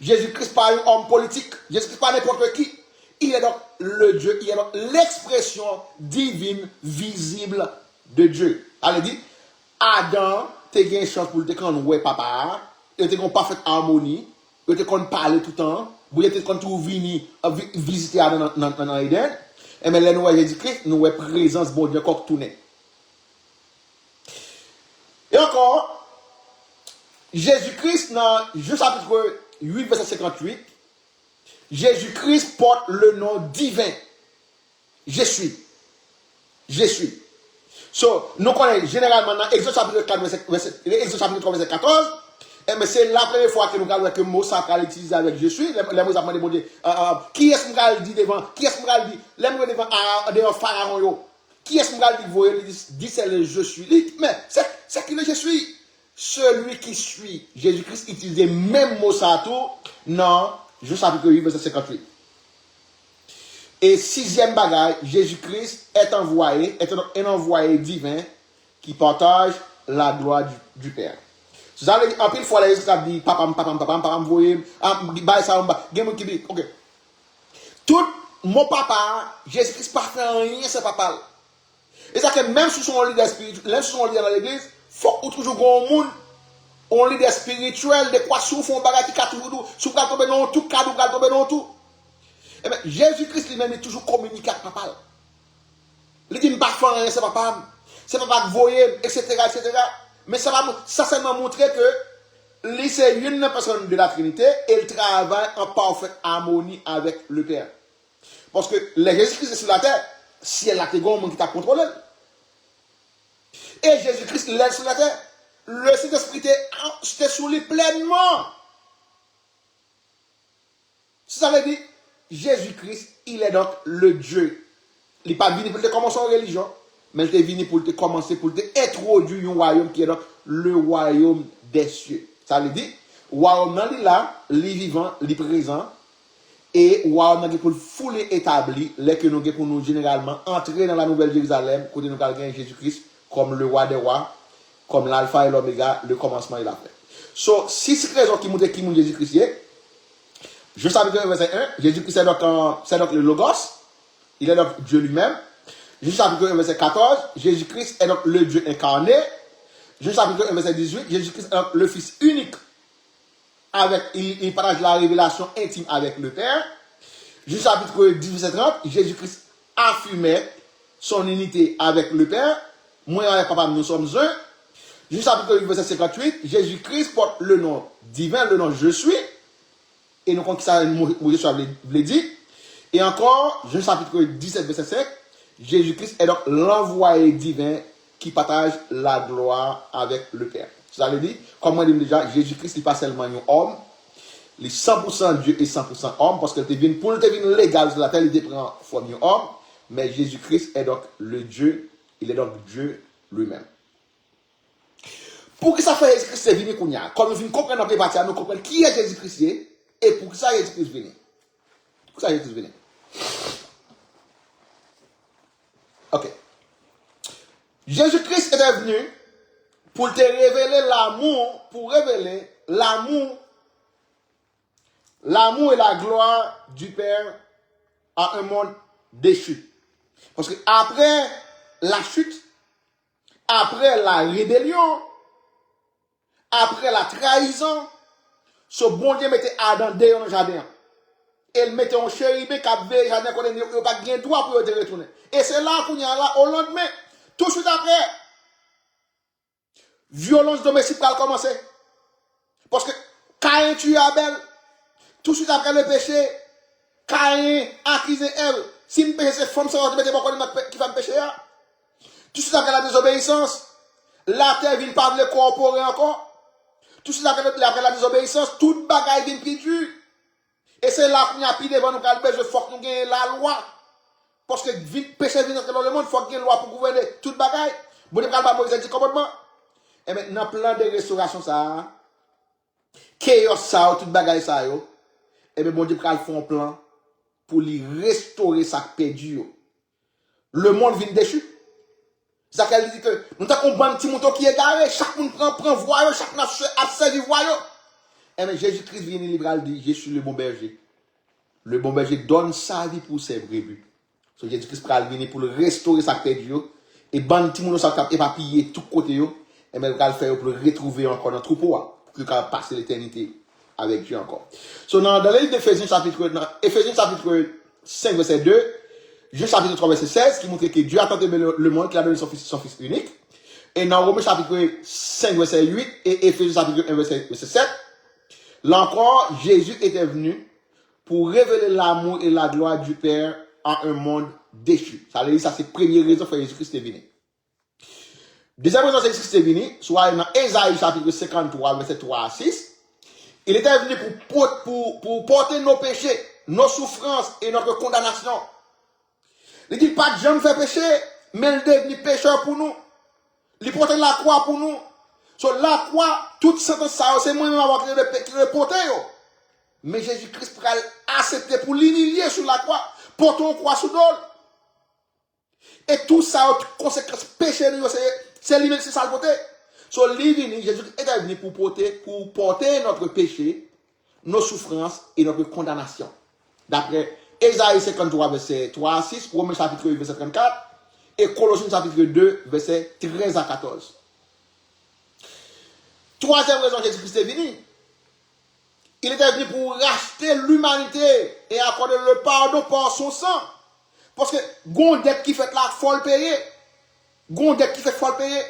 Jésus-Christ pas un homme politique. Jésus-Christ pas n'importe qui. Il est donc le Dieu, il est donc l'expression divine, visible de Dieu. Elle dit, Adam, tu as une chance pour te quand ouais papa, et tu as une parfaite harmonie, et tu as parler tout le temps. Vous êtes quand vous venez visiter dans Eden, et mais là nous voyons Jésus-Christ, nous avons présence bon Dieu encore tourné. Et encore, Jésus-Christ dans Jean chapitre 8 verset 58, Jésus-Christ porte le nom divin. Je suis. Je suis. So, nous connaissons généralement dans Exode chapitre 4 verset 14. Mais c'est la première fois que nous avons que le mot sacral utilisé avec je suis. Les mots apprennent bon Dieu. Qui est-ce que nous dit devant? Qui est-ce que nous dit? Les mots devant Pharaon. Qui est-ce que nous dit? Vous voyez, dit c'est le je suis. Mais c'est qui le je suis? Celui qui suit. Jésus-Christ utilisait même mot ça tout. Non, je chapitre 8, verset 58. Et sixième bagage, Jésus-Christ est un envoyé divin qui partage la gloire du Père. Ça veut dire, en pile fois, les gens disent, papa, voyez, ok. Tout mon papa, Jésus-Christ, pas fait rien, c'est papa. Et ça que même si son leader spirituel, même si son leader dans l'église, faut que toujours un monde, un leader spirituel, de quoi souffre, un bagage qui a toujours, sous qu'à tomber dans tout, qu'à tomber dans tout. Eh bien, Jésus-Christ lui-même est toujours communiqué avec papa. Il dit, pas faire rien, c'est papa. C'est papa que voyez, etc., etc. Mais ça va seulement montrer que lui, c'est une personne de la Trinité et il travaille en parfaite harmonie avec le Père. Parce que les Jésus-Christ est sur la terre, si elle a été gomme qui t'a contrôlé. Et Jésus-Christ l'aide sur la terre. Le Saint-Esprit était sur lui pleinement. Ça veut dire, Jésus-Christ, il est donc le Dieu. Il n'est pas venu pour te commencer en religion, mais il est venu pour te commencer, pour te introduire un royaume qui est donc le royaume des cieux. Ça veut dire, royaume nan li là, li vivant, li présent, et royaume nan pour le foule établi, les que nous pour nous généralement entrer dans la nouvelle Jérusalem, côté nous gagner Jésus-Christ comme le roi des rois, comme l'alpha et l'oméga, le commencement et la fin. So, six raisons qui montrent qui mon Jésus-Christ est. Je savais que verset 1, Jésus-Christ c'est donc le Logos, il est donc Dieu lui-même. Je savais que verset 14, Jésus-Christ est donc le Dieu incarné. Je savais que verset 18, Jésus-Christ est donc le Fils unique. Il partage la révélation intime avec le Père. Je chapitre 10, verset 30, Jésus-Christ affirmait son unité avec le Père. Moi et avec papa, nous sommes un. Je chapitre 8, verset 58, Jésus-Christ porte le nom divin, le nom je suis. Et nous, quand ça, Moïse voulait dire. Et encore, Jean chapitre 17, verset 5, Jésus-Christ est donc l'envoyé divin qui partage la gloire avec le Père. Ça veut dire, comme on dit déjà, Jésus-Christ n'est pas seulement un homme, il est 100% Dieu et 100% homme, parce qu'il devient, pour le devenir légal sur la terre, il dépend forme un homme, mais Jésus-Christ est donc le Dieu, il est donc Dieu lui-même. Pour que ça fait Jésus-Christ est venu qu'on y a, comme nous comprenons dans les parties, nous comprenons qui est Jésus-Christ et pour que ça Jésus-Christ venu. Pour ça Jésus-Christ venu. Jésus-Christ était venu pour te révéler l'amour, l'amour et la gloire du Père à un monde déchu. Parce que après la chute, après la rébellion, après la trahison, ce bon Dieu mettait Adam dehors dans le jardin. Il mettait un chérubin qui avait jardin qu'on n'a pas de droit pour te retourner. Et c'est là qu'on y a là, au lendemain, tout de suite après, violence domestique va commencer. Parce que Caïn tue Abel, tout de suite après le péché, Caïn accuse Ève. Si je péché, c'est femme, ça va te mettre qui va me pécher. Tout de suite après la désobéissance, la terre vient pas le corporer encore. Tout de suite après la désobéissance, toute bagaille vient piquer. Et c'est là qu'on a pris devant nous calmer, je faut que nous gagnions la loi. Parce que le péché vient dans le monde, il faut qu'il y ait une loi pour gouverner toute bagaille. Vous ne pouvez pas Moïse dit complètement. Et maintenant, plan de restauration, ça, chaos, ça, toute bagaille, ça, et bien, bon Dieu, il faut un plan pour lui restaurer sa perdu. Le monde vient déchu. C'est ça qu'elle dit que nous avons un petit mouton qui est garé, chaque monde prend voie, chaque monde a servi voie. Et bien, Jésus-Christ vient libéral dit, je suis le bon berger. Le bon berger donne sa vie pour ses brebis. So, Jésus-Christ va venir pour le restaurer sa perdu. Et ban petit mouton ça éparpillé tout côté. Et bien, il va le faire pour le retrouver encore dans le troupeau. Pour qu'il puisse passer l'éternité avec Dieu encore. So, dans le livre d'Éphésiens chapitre 5, verset 2, Jean chapitre 3, verset 16, qui montre que Dieu a tant aimé le monde qu'il a donné son fils unique. Et dans Romains chapitre 5, verset 8, et Éphésiens chapitre 1, verset 7, là encore, Jésus était venu pour révéler l'amour et la gloire du Père à un monde déchu. Ça veut dire ça, c'est la première raison pour Jésus-Christ est venu. Deuxième raison, Jésus-Christ est venu, soit dans Ésaïe chapitre 53, verset 3 à 6, il était venu pour porter nos péchés, nos souffrances et notre condamnation. Il dit pas de gens fait péché, mais il est devenu pécheur pour nous. Il porte la croix pour nous. Sur la croix, toute sentence ça, c'est moi-même qui le porte. Mais Jésus-Christ pourra accepter pour l'humilier sur la croix, porter une croix sous l'ol. Et tout ça, conséquence péché, c'est lui qui ça le porter. Sur lui, Jésus est venu pour porter notre péché, nos souffrances et notre condamnation. D'après Ésaïe 53, verset 3 à 6, Romains chapitre 8, verset 34, et Colossiens chapitre 2, verset 13 à 14. Troisième raison, Jésus-Christ est venu. Il était venu pour racheter l'humanité et accorder le pardon par son sang. Parce que, gondette qui fait la folle payer. Gondette qui fait folle payer.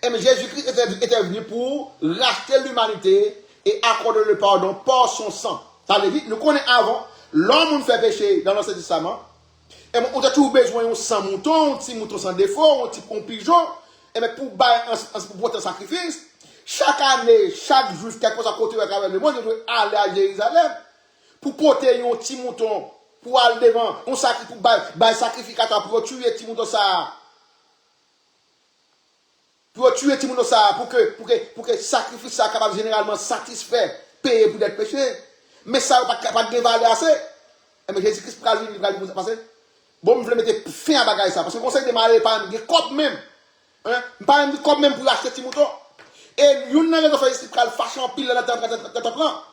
Et mais Jésus-Christ était venu pour racheter l'humanité et accorder le pardon par son sang. Ça veut dire, nous connaissons avant, l'homme fait péché dans l'Ancien Testament. Et on a toujours besoin d'un sang mouton, un petit mouton sans défaut, un petit pigeon. Et mais pour porter un sacrifice, chaque année, chaque jour, quelque chose à côté avec le monde, il doit aller à Jérusalem pour porter un petit mouton, pour aller devant, un sacrificateur pour tuer un petit mouton ça. Pour tuer un petit mouton ça, pour que le sacrifice soit capable généralement satisfaire, payer pour être péché. Mais ça n'a pas capable de valer assez. Mais Jésus-Christ va venir passer. Bon, je vais mettre fin à bagaille ça. Parce que le conseil de mariage, pas un cop même. Pas un cop même pour acheter petit mouton. Et nous n'avons pas fait ça, fâcher en pile dans ton plan.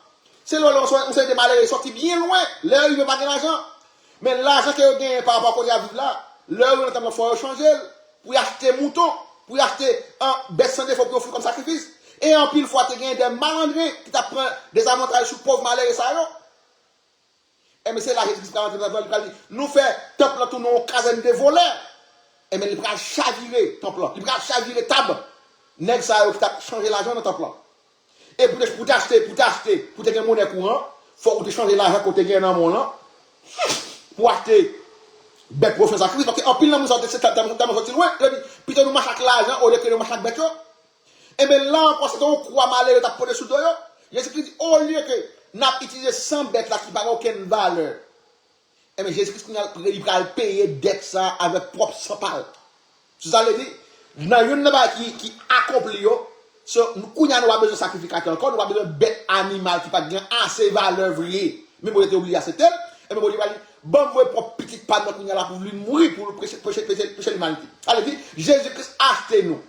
C'est là où on s'est démarré, sorti bien loin. Là, il ne veut pas de l'argent. Mais l'argent qu'il a gagné par rapport à ce qu'il là, là, il faut changer pour acheter mouton, pour acheter un bête sans défaut pour offrir comme sacrifice. Et en pile fois, tu as gagné des malandrins qui t'apprennent des avantages sur pauvres malheureux et ça. Et mais c'est là que Jésus-Christ nous fait temple tout nos caserne de voleurs. Et mais il va chavirer temple. Il va chavirer table. Nèg ça qui t'a changé l'argent dans temple. Et pour t'acheter, pour te gagner monnaie courant, faut te changer l'argent que tu gagnes dans mon là. Pour acheter bête pour faire sacrifice parce qu'en pile là nous sortir sorti loin, puis nous machaque l'argent au lieu que nous machaque bête. Et bien là encore c'est on croit malheureux t'a posé sous doyo. Jésus-Christ dit au lieu que n'a utilisé 100 bêtes là qui n'ont aucune valeur. Et bien Jésus-Christ il va payer dette ça avec propre sang parle. C'est ça le dit. Dans une qui accomplit nous avons besoin de sacrificateur encore, nous avons besoin de bête animale qui pas assez valeur vraie. Mais vous êtes oublié c'est tel et mais vous dit bon vous propre petite pas de là pour lui mourir, pour prêcher l'humanité. Alors, il dit, Jésus-Christ a acheté nous.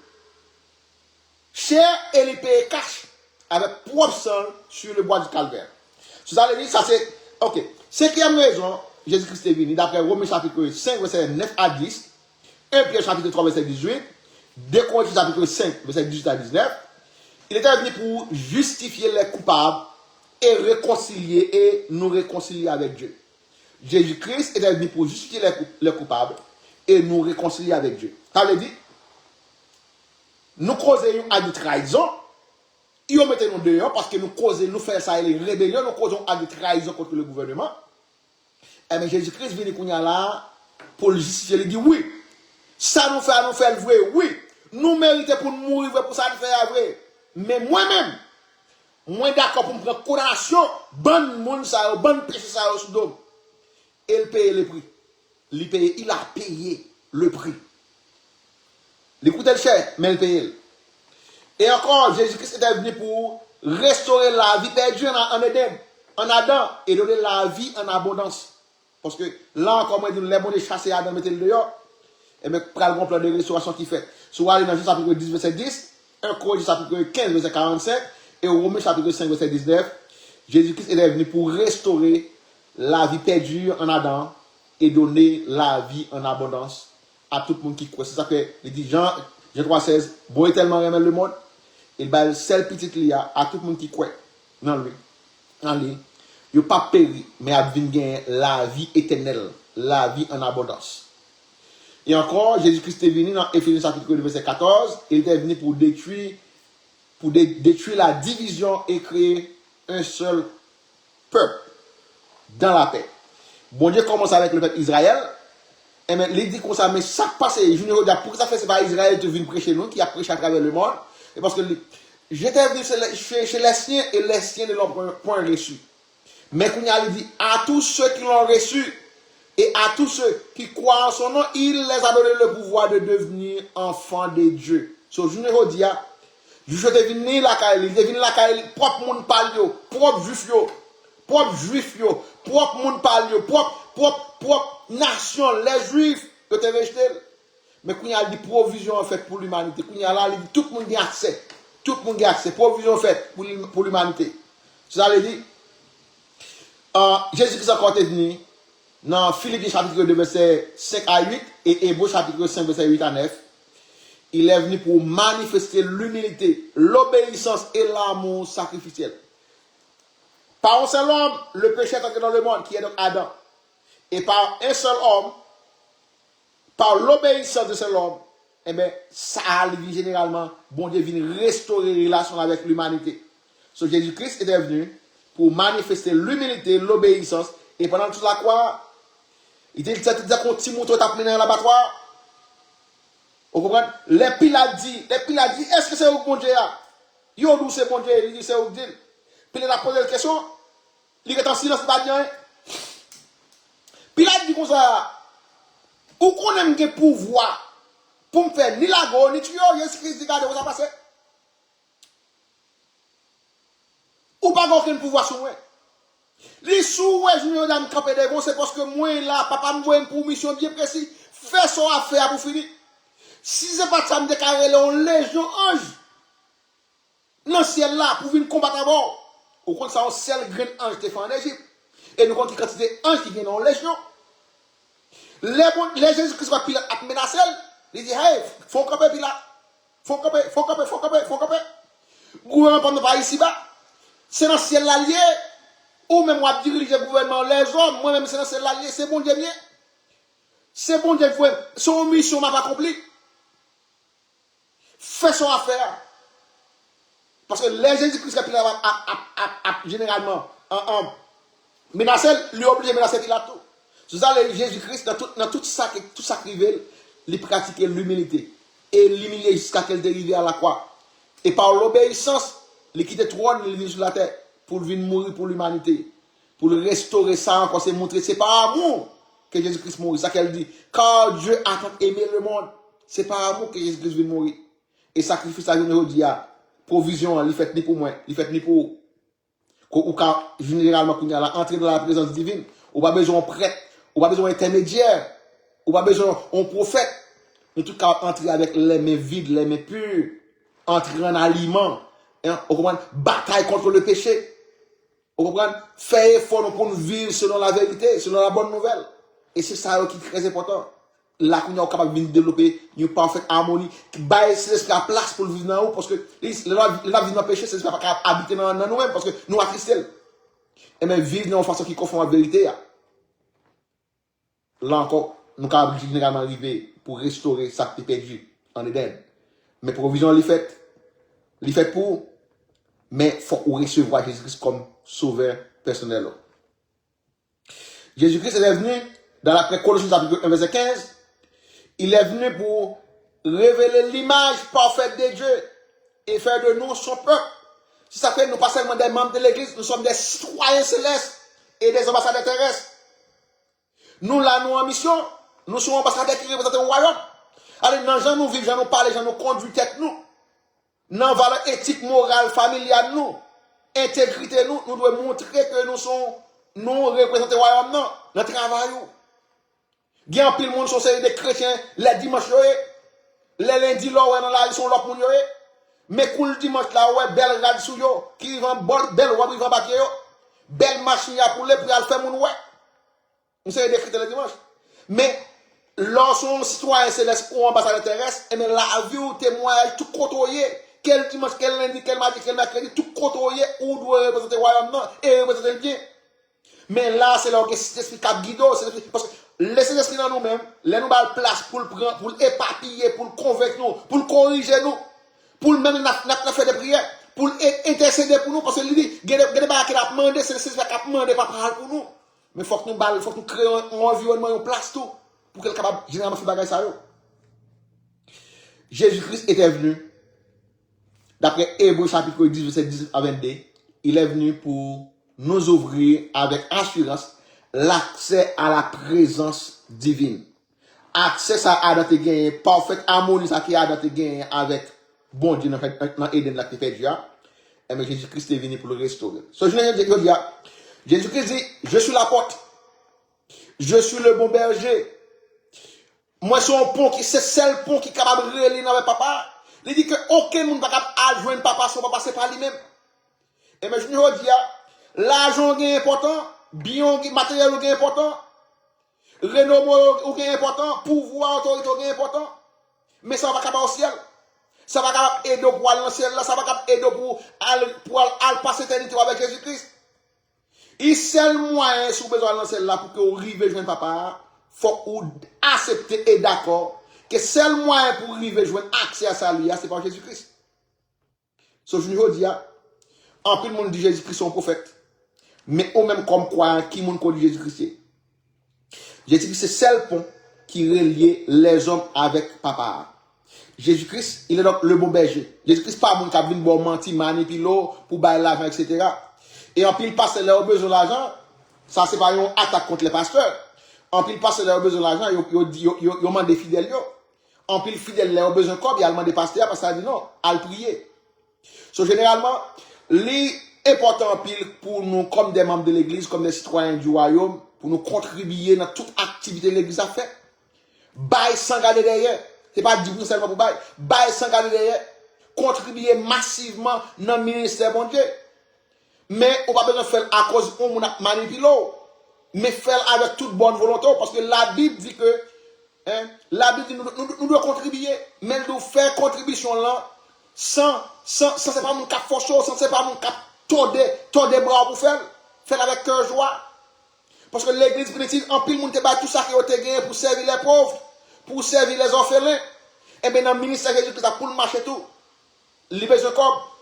Cher et les paye cash, avec propre sang sur le bois du calvaire. Ça veut dire, ça c'est, ok. Cinquième raison, Jésus-Christ est venu, d'après Romains chapitre 5, verset 9 à 10, 1 Pierre chapitre 3, verset 18, 2 Corinthiens chapitre 5, verset 18 à 19, il était venu pour justifier les coupables et réconcilier et nous réconcilier avec Dieu. Jésus-Christ était venu pour justifier les coupables et nous réconcilier avec Dieu. Ça veut dire, nous causons à de trahison, ils mettent nous dehors parce que nous causons, nous faisons ça, les rébellions, nous causons à de trahison contre le gouvernement. Et bien Jésus-Christ vient là pour le justifier. Il dit oui, ça nous fait le vrai, oui. Nous méritons pour nous mourir, pour ça nous faire le vrai. Mais moi-même, moi d'accord pour me prendre condamnation, bonne monde ça, bonne péché ça au Sodome. Et il paye le prix. Il a payé le prix. Il coûtait le cher, mais il paye. Et encore, Jésus-Christ était venu pour restaurer la vie perdue en Éden, en Adam, et donner la vie en abondance. Parce que là encore, moi, les bons de chasser Adam, mettez le dehors, et mais pral le plan de restauration qui fait. Soit aller dans Jean chapitre 10, verset 10, 1 Corinthiens chapitre 15, verset 45, et Romains chapitre 5, verset 19, Jésus-Christ est venu pour restaurer la vie perdue en Adam et donner la vie en abondance à tout le monde qui croit. C'est ça que il dit Jean 3,16, bon est tellement aimé le monde, il va le seul petit lia à tout le monde qui croit. Non, lui. En lui. Il n'a pas péri, mais a gagner la vie éternelle, la vie en abondance. Et encore, Jésus-Christ est venu dans Éphésiens chapitre 2, verset 14, il est venu pour détruire la division et créer un seul peuple dans la paix. Bon Dieu commence avec le peuple Israël, et bien, il dit comme ça, mais ça passe, je ne regarde pour ça fait, c'est pas Israël qui vient prêcher nous, qui a prêché à travers le monde, et parce que j'étais venu chez les siens, et les siens ne l'ont point reçu. Mais qu'on a dit, à tous ceux qui l'ont reçu, et à tous ceux qui croient en son nom, il les a donné le pouvoir de devenir enfants de Dieu. So, je ne dis pas, je devine la caille, propre monde parle, propre juif, propre monde parle, propre nation, les juifs, que tu rejeté. Mais quand il y a des provisions en fait pour l'humanité, quand il y a là, tout le monde a accès. Tout le monde a accès. Provision faite pour l'humanité. Ça veut dire, Jésus-Christ a encore venu dans Philippiens chapitre 2, verset 5 à 8 et Hébreux chapitre 5, verset 8 à 9. Il est venu pour manifester l'humilité, l'obéissance et l'amour sacrificiel. Par un seul homme, le péché est entré dans le monde, qui est donc Adam. Et par un seul homme, par l'obéissance de ce homme, eh bien, ça arrive généralement, bon Dieu vient restaurer les relations avec l'humanité. So, Jésus-Christ est venu pour manifester l'humilité, l'obéissance, et pendant toute la croix, il dit qu'on petit mouton t'a mené dans l'abattoir. Vous comprenez? Les Pilates dit, est-ce que c'est où bon Dieu là? Yo d'où c'est bon Dieu, il dit c'est où dit. Puis il a posé la question, il est en silence, pas bien. Pilate dit comme ça, où qu'on aime que pouvoir pour me faire ni la go, ni tuer, Jésus-Christ dit, regardez, vous avez passé. Ou pas aucun pouvoir sur moi. Les sous, ouais, je me dis, camper des gros, c'est parce que moi, là, papa me voit pour mission bien précis. Fais son affaire pour finir. Si c'est pas ça, me déclarer là, on légion ange. Dans le ciel là, pour venir combattre à bord. Au compte ça, on seul grain ange qui fait en Égypte. Et nous comptons quantité ange qui viennent en légion. Les Jésus-Christ va Pilate à menacer. Il dit, hey, faut camper Pilate. Faut camper. Gouvernement pendant pas ici bas. C'est dans le ciel là lié. Ou même moi diriger le gouvernement, les hommes, moi-même c'est dans le ciel là lié. C'est bon Dieu bien. C'est bon Dieu, son mission m'a pas accompli. Fais son affaire. Parce que les Jésus-Christ qui a généralement menacé, lui obligé de menacer Pilate. C'est ça, Jésus-Christ, dans tout ça qui veut, il pratiquait l'humilité. Et l'humilier jusqu'à qu'elle dérive à la croix. Et par l'obéissance, il quitte le trône, il vient sur la terre pour venir mourir pour l'humanité. Pour le restaurer ça encore, c'est montrer, c'est par amour que Jésus-Christ mourit. C'est ça qu'elle dit. Car Dieu a tant aimé le monde, c'est par amour que Jésus-Christ vient mourir. Et sacrifice à aujourd'hui, provision, il fait ni pour moi, il fait ni pour. Ou quand généralement, quand il y a entrer dans la présence divine, ou pas besoin de prêtre, ou pas besoin d'intermédiaire, ou pas besoin d'un prophète. Nous tout cas entrer avec les mains vides, les mains pures, entrer en aliment, hein, vous comprenez, bataille contre le péché. Vous comprenez, faire effort pour nous vivre selon la vérité, selon la bonne nouvelle. Et c'est ça qui est très important. Là, qu'on est capable de développer une parfaite harmonie, qui baille l'esprit à place pour vivre dans nous, parce que la vie dans le péché, c'est pas capable d'habiter dans nous-mêmes, parce que nous, à Christ, et même vivre dans une façon qui confond la vérité. Là encore, nous sommes généralement arriver pour restaurer ça qui est perdu en Éden. Mais provision l'est fait pour, mais il faut recevoir Jésus-Christ comme sauveur personnel. Jésus-Christ est venu, dans la Colossiens chapitre 1, verset 15, il est venu pour révéler l'image parfaite de Dieu et faire de nous son peuple. Si ça fait nous pas seulement des membres de l'Église, nous sommes des citoyens célestes et des ambassadeurs terrestres. Nous là, nous en mission, nous sommes ambassadeurs qui représentent le royaume. Allez, dans les gens nous vivons, gens nous parlent, gens nous conduisent tête nous. Dans la valeur éthique, morale, familiale, nous, intégrité, nous devons montrer que nous représentons le royaume, non, notre travail. Il y a un pile monde sont des chrétiens, les dimanches, les lundis, là, ils sont là pour nous. Mais pour le dimanche, là, ouais, belle rade sous yo, qui vend belle robe, qui vend papier, belle machine à poulet pour aller faire mon ouais. Nous sommes des chrétiens le dimanche. Mais, lorsqu'on citoyen céleste ou ambassadeur terrestre, et bien la vie ou témoignage, tout côtoyer, quel dimanche, quel lundi, quel mardi, quel mercredi, tout côtoyer, ou doit représenter le royaume, non, et représenter le bien. Mais là, c'est là que cet esprit qui guide, parce que laissez l'esprit dans nous-mêmes, laissez nous la place pour le prendre, pour l'éparpiller, pour le convaincre nous, pour le corriger nous, pour le même faire des prières, pour intercéder pour nous, parce que lui dit, il y a des choses qui a demandé, c'est le Seigneur qui a demandé pas pour nous. Mais il faut que nous créions un environnement, une place tout, pour qu'elle soit capable de généralement faire des choses. Jésus-Christ était venu, d'après Hébreux chapitre 10, verset 10 à 22, il est venu pour nous ouvrir avec assurance l'accès à la présence divine. Accès ça a dans gagné, parfaite harmonie ça qui a dans gagné avec bon Dieu dans Éden la qui fait Dieu. Et mais Jésus-Christ est venu pour le restaurer. Ce jour Jésus-Christ dit, je suis la porte. Je suis le bon berger. Moi, c'est un pont qui, c'est seul pont qui est capable de relier avec papa. Il dit que aucun monde n'est capable de joindre papa sans passer par lui-même. Et mais je vous dis, l'argent est important, bien matériel est important, renommé est important, pouvoir, autorité est important. Mais ça va capable au ciel. Ça va capable aider pour aller dans le ciel, ça va capable aider pour aller passer l'éternité avec Jésus-Christ. Il seul moyen, si vous besoin de lancer là pour que vous arriviez joindre papa, faut que vous accepter et d'accord que seul moyen pour arriver joindre accès à ça, c'est par Jésus-Christ. Ce je vous dis, en plus, le monde dit Jésus-Christ son prophète. Mais au même comme quoi, qui monde dit Jésus-Christ? Jésus-Christ, c'est seul pont qui relie les hommes avec papa. Jésus-Christ, il est donc le bon berger. Jésus-Christ, pas mon cabine, bon menti, manipuler pour bailler l'argent, etc. Et en pile passe leur besoin d'argent, ça c'est pas une attaque contre les pasteurs. En pile passe leur besoin d'argent, ils demandent des fidèles. En pile fidèles leur besoin de corps, ils demandent des pasteurs parce que ça dit non, à le prier. So, généralement, l'important en pile pour nous, comme des membres de l'église, comme des citoyens du royaume, pour nous contribuer dans toute activité que l'église a fait. Bail sans garder derrière. C'est pas 10% seulement pour bail. Bail sans garder derrière. Contribuer massivement dans le ministère bon Dieu. Mais on n'a pas besoin de faire à cause on a manipulé. Mais faire avec toute bonne volonté. Parce que la Bible dit que la Bible dit nous devons contribuer. Mais nous devons faire contribution là sans c'est pas mon cap forçant, sans c'est pas mon cap tordre bras pour faire. Faire avec cœur joie. Parce que l'église primitive, en pile, monde te bat tout ça qui a été gagné pour servir les pauvres, pour servir les orphelins. Et bien, dans le ministère de Jésus-Christ, pour le marché tout, libérer ce corps,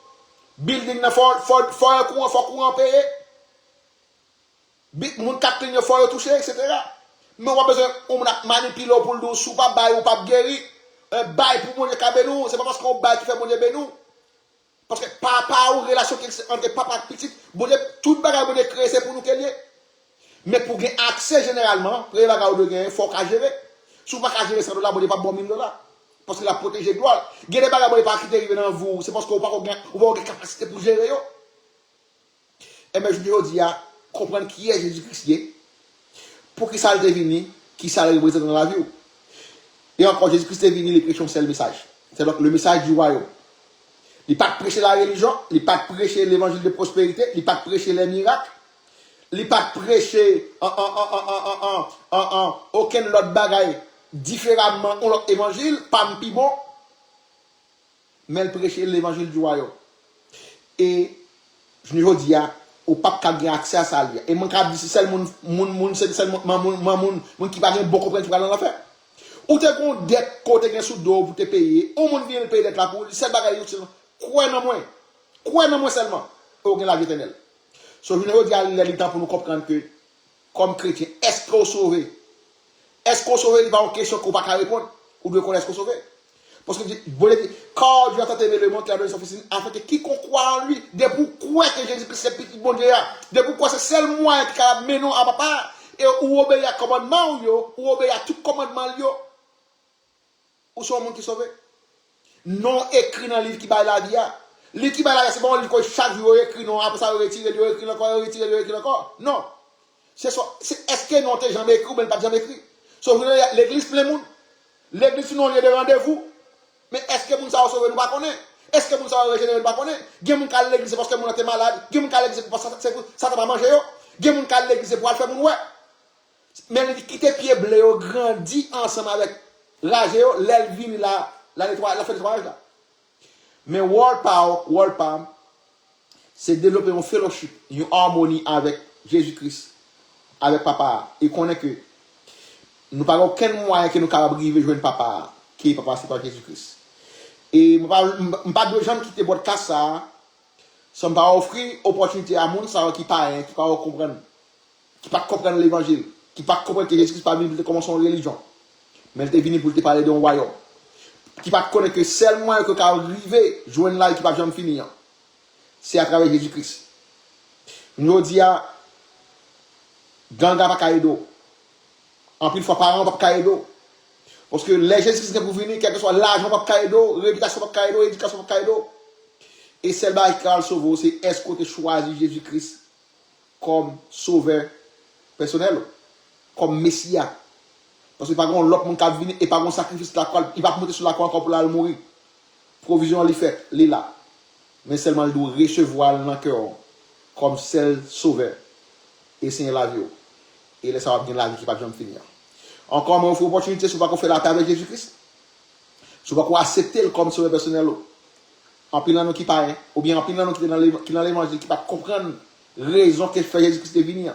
building, il faut un courant payé. Moun capter, il faut toucher, etc. Mais on a besoin, on a manipulé pour le dos, sous pas bail ou pas guéri, bail pour mon Dieu cabelou, c'est pas parce qu'on bail qui fait mon Dieu bénou. Parce que papa ou relation entre papa et petit, tout le bagage de créer, c'est pour nous qu'il y ait. Mais pour gagner accès généralement, pour les bagages de gagner, il faut qu'à gérer. Si vous ne pouvez pas gérer $100, vous n'avez pas bon $1000. Parce que la protéger gloire. Gagner des bagages pas qui arrivent dans vous, c'est parce que vous n'avez pas de capacité pour gérer. Et bien je dis, comprendre qui est Jésus-Christ. pour qui ça est venu, qui ça représente dans la vie. Et encore, Jésus-Christ est venu, il prêche un seul message. C'est donc le message du royaume. Il n'est pas prêcher la religion, il n'est pas prêcher l'évangile de prospérité, il n'est pas prêcher les miracles, il n'est pas prêcher aucun autre bagaille différemment ou l'autre évangile, pas plus bon, mais il prêche l'évangile du royaume. Et je ne dis pas, au pape qui a accès à ça. Et mon cas dit, c'est seul moun qui va bon comprendre qui va dans l'affaire. Ou te kon dette côté gen sous dos pour te payer, ou moun vient payer dette là pour, c'est bagaille seulement. Quoi non moins seulement, pour la vie éternelle. So je ne dis pas, il est temps pour nous comprendre que, comme chrétien, est-ce qu'on sauve? Est-ce qu'on sauve? Il va en question qu'on ne peut pas répondre, ou de connaître qu'on sauve? Parce que quand Dieu a tenté le monde, il a donné son fils, en fait, quiconque croit en lui, de pourquoi que Jésus-Christ c'est petit bon Dieu, de pourquoi c'est seul moyen qui a mené à papa, et ou obéir à commandement, ou obéir à tout commandement, ou sont monde qui sauve. Non écrit dans le livre qui va la vie. Le livre qui va la vie, c'est bon, le livre chaque jour écrit, non, après ça, retiré, écrit encore. Non. C'est ça. Est-ce que non, t'es jamais écrit ou bien pas jamais écrit? Sauf que l'église plein de monde. L'église, sinon, il y a des rendez-vous. Mais est-ce que vous savez sauver nous pas connaître? Est-ce que vous savez régénérer nous pas connaître? Gen moun kal l'église parce que moun était malade, gen moun kal l'église parce que ça t'a pas mangé yo, gen moun kal l'église pour faire moun ouais. Mais il quitte pied blé yo grandi ensemble avec rage yo, l'elvin la nettoyage, la fait nettoyage là. Mais World Power, c'est développer un fellowship, une harmonie avec Jésus-Christ, avec papa, et connaît que nous n'avons aucun moyen que nous puissions arriver à jouer papa, qui est papa, c'est pas Jésus-Christ. Et je ne vais pas de gens qui quitter votre casse ça, ça va offrir opportunité à monde qui pas comprendre, qui pas comprendre l'évangile, qui pas comprendre que Jésus-Christ pas venu pour commencer une religion, mais il est venu pour te parler d'un royaume, qui pas connaître que seul moyen que arriver joindre là qui pas jamais finir, c'est à travers Jésus-Christ. Nous dit à ganga pas caïdo, en plus fois parents pas caïdo. Parce que les Jésus-Christ sont pour venir, quel que soit l'argent, pas caïdo, réputation, pas caïdo, éducation, pas caïdo. Et celle-là qui a le sauveur, c'est est-ce que tu choisis Jésus-Christ comme sauveur personnel, comme Messia. Parce que pas grand l'autre monde qui vient et pas grand sacrifice la croix, il va monter sur la croix encore pour la mourir. Provision lui fait, il est là. Mais seulement il doit recevoir dans le cœur comme seul sauveur. Et c'est la vie. Et là, ça va bien la vie qui va jamais finir. Encore, il faut une opportunité, si vous ne faire la paix avec Jésus-Christ. Si vous ne accepter comme sauveur personnel. En pile dans qui parle, ou bien en pile dans qui dans l'évangile, qui ne comprendre la raison que fait Jésus-Christ est venu.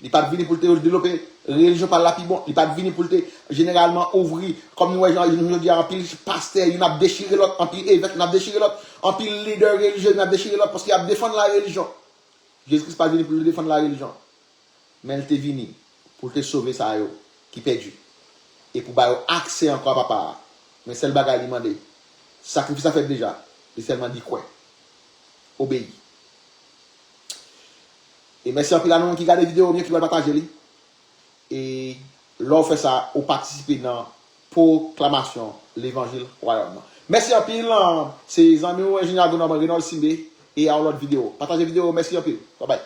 Il n'est pas venu pour te développer religion par la plus bon. Il n'est pas venu pour te généralement ouvrir, comme nous disons en pile pasteur, il a déchiré l'autre, en pile évêque, il a déchiré l'autre, en pile leader religieux, il a déchiré l'autre parce qu'il a défendu la religion. Jésus-Christ n'est pas venu pour défendre la religion. Mais il est venu pour te sauver ça, qui perdu. Et pour avoir accès encore à papa. Mais c'est le bagage demandé. Sacrifice a fait déjà. Il seulement dit quoi? Obéis. Et merci à tous qui regardent les vidéos, qui veulent partager. Et l'on fait ça, ou participer dans la proclamation de l'évangile royaume. Merci à pile, c'est les amis ingénieurs agronome Renaud Simbe et à l'autre vidéo. Partagez la vidéo, merci à pile. Bye bye.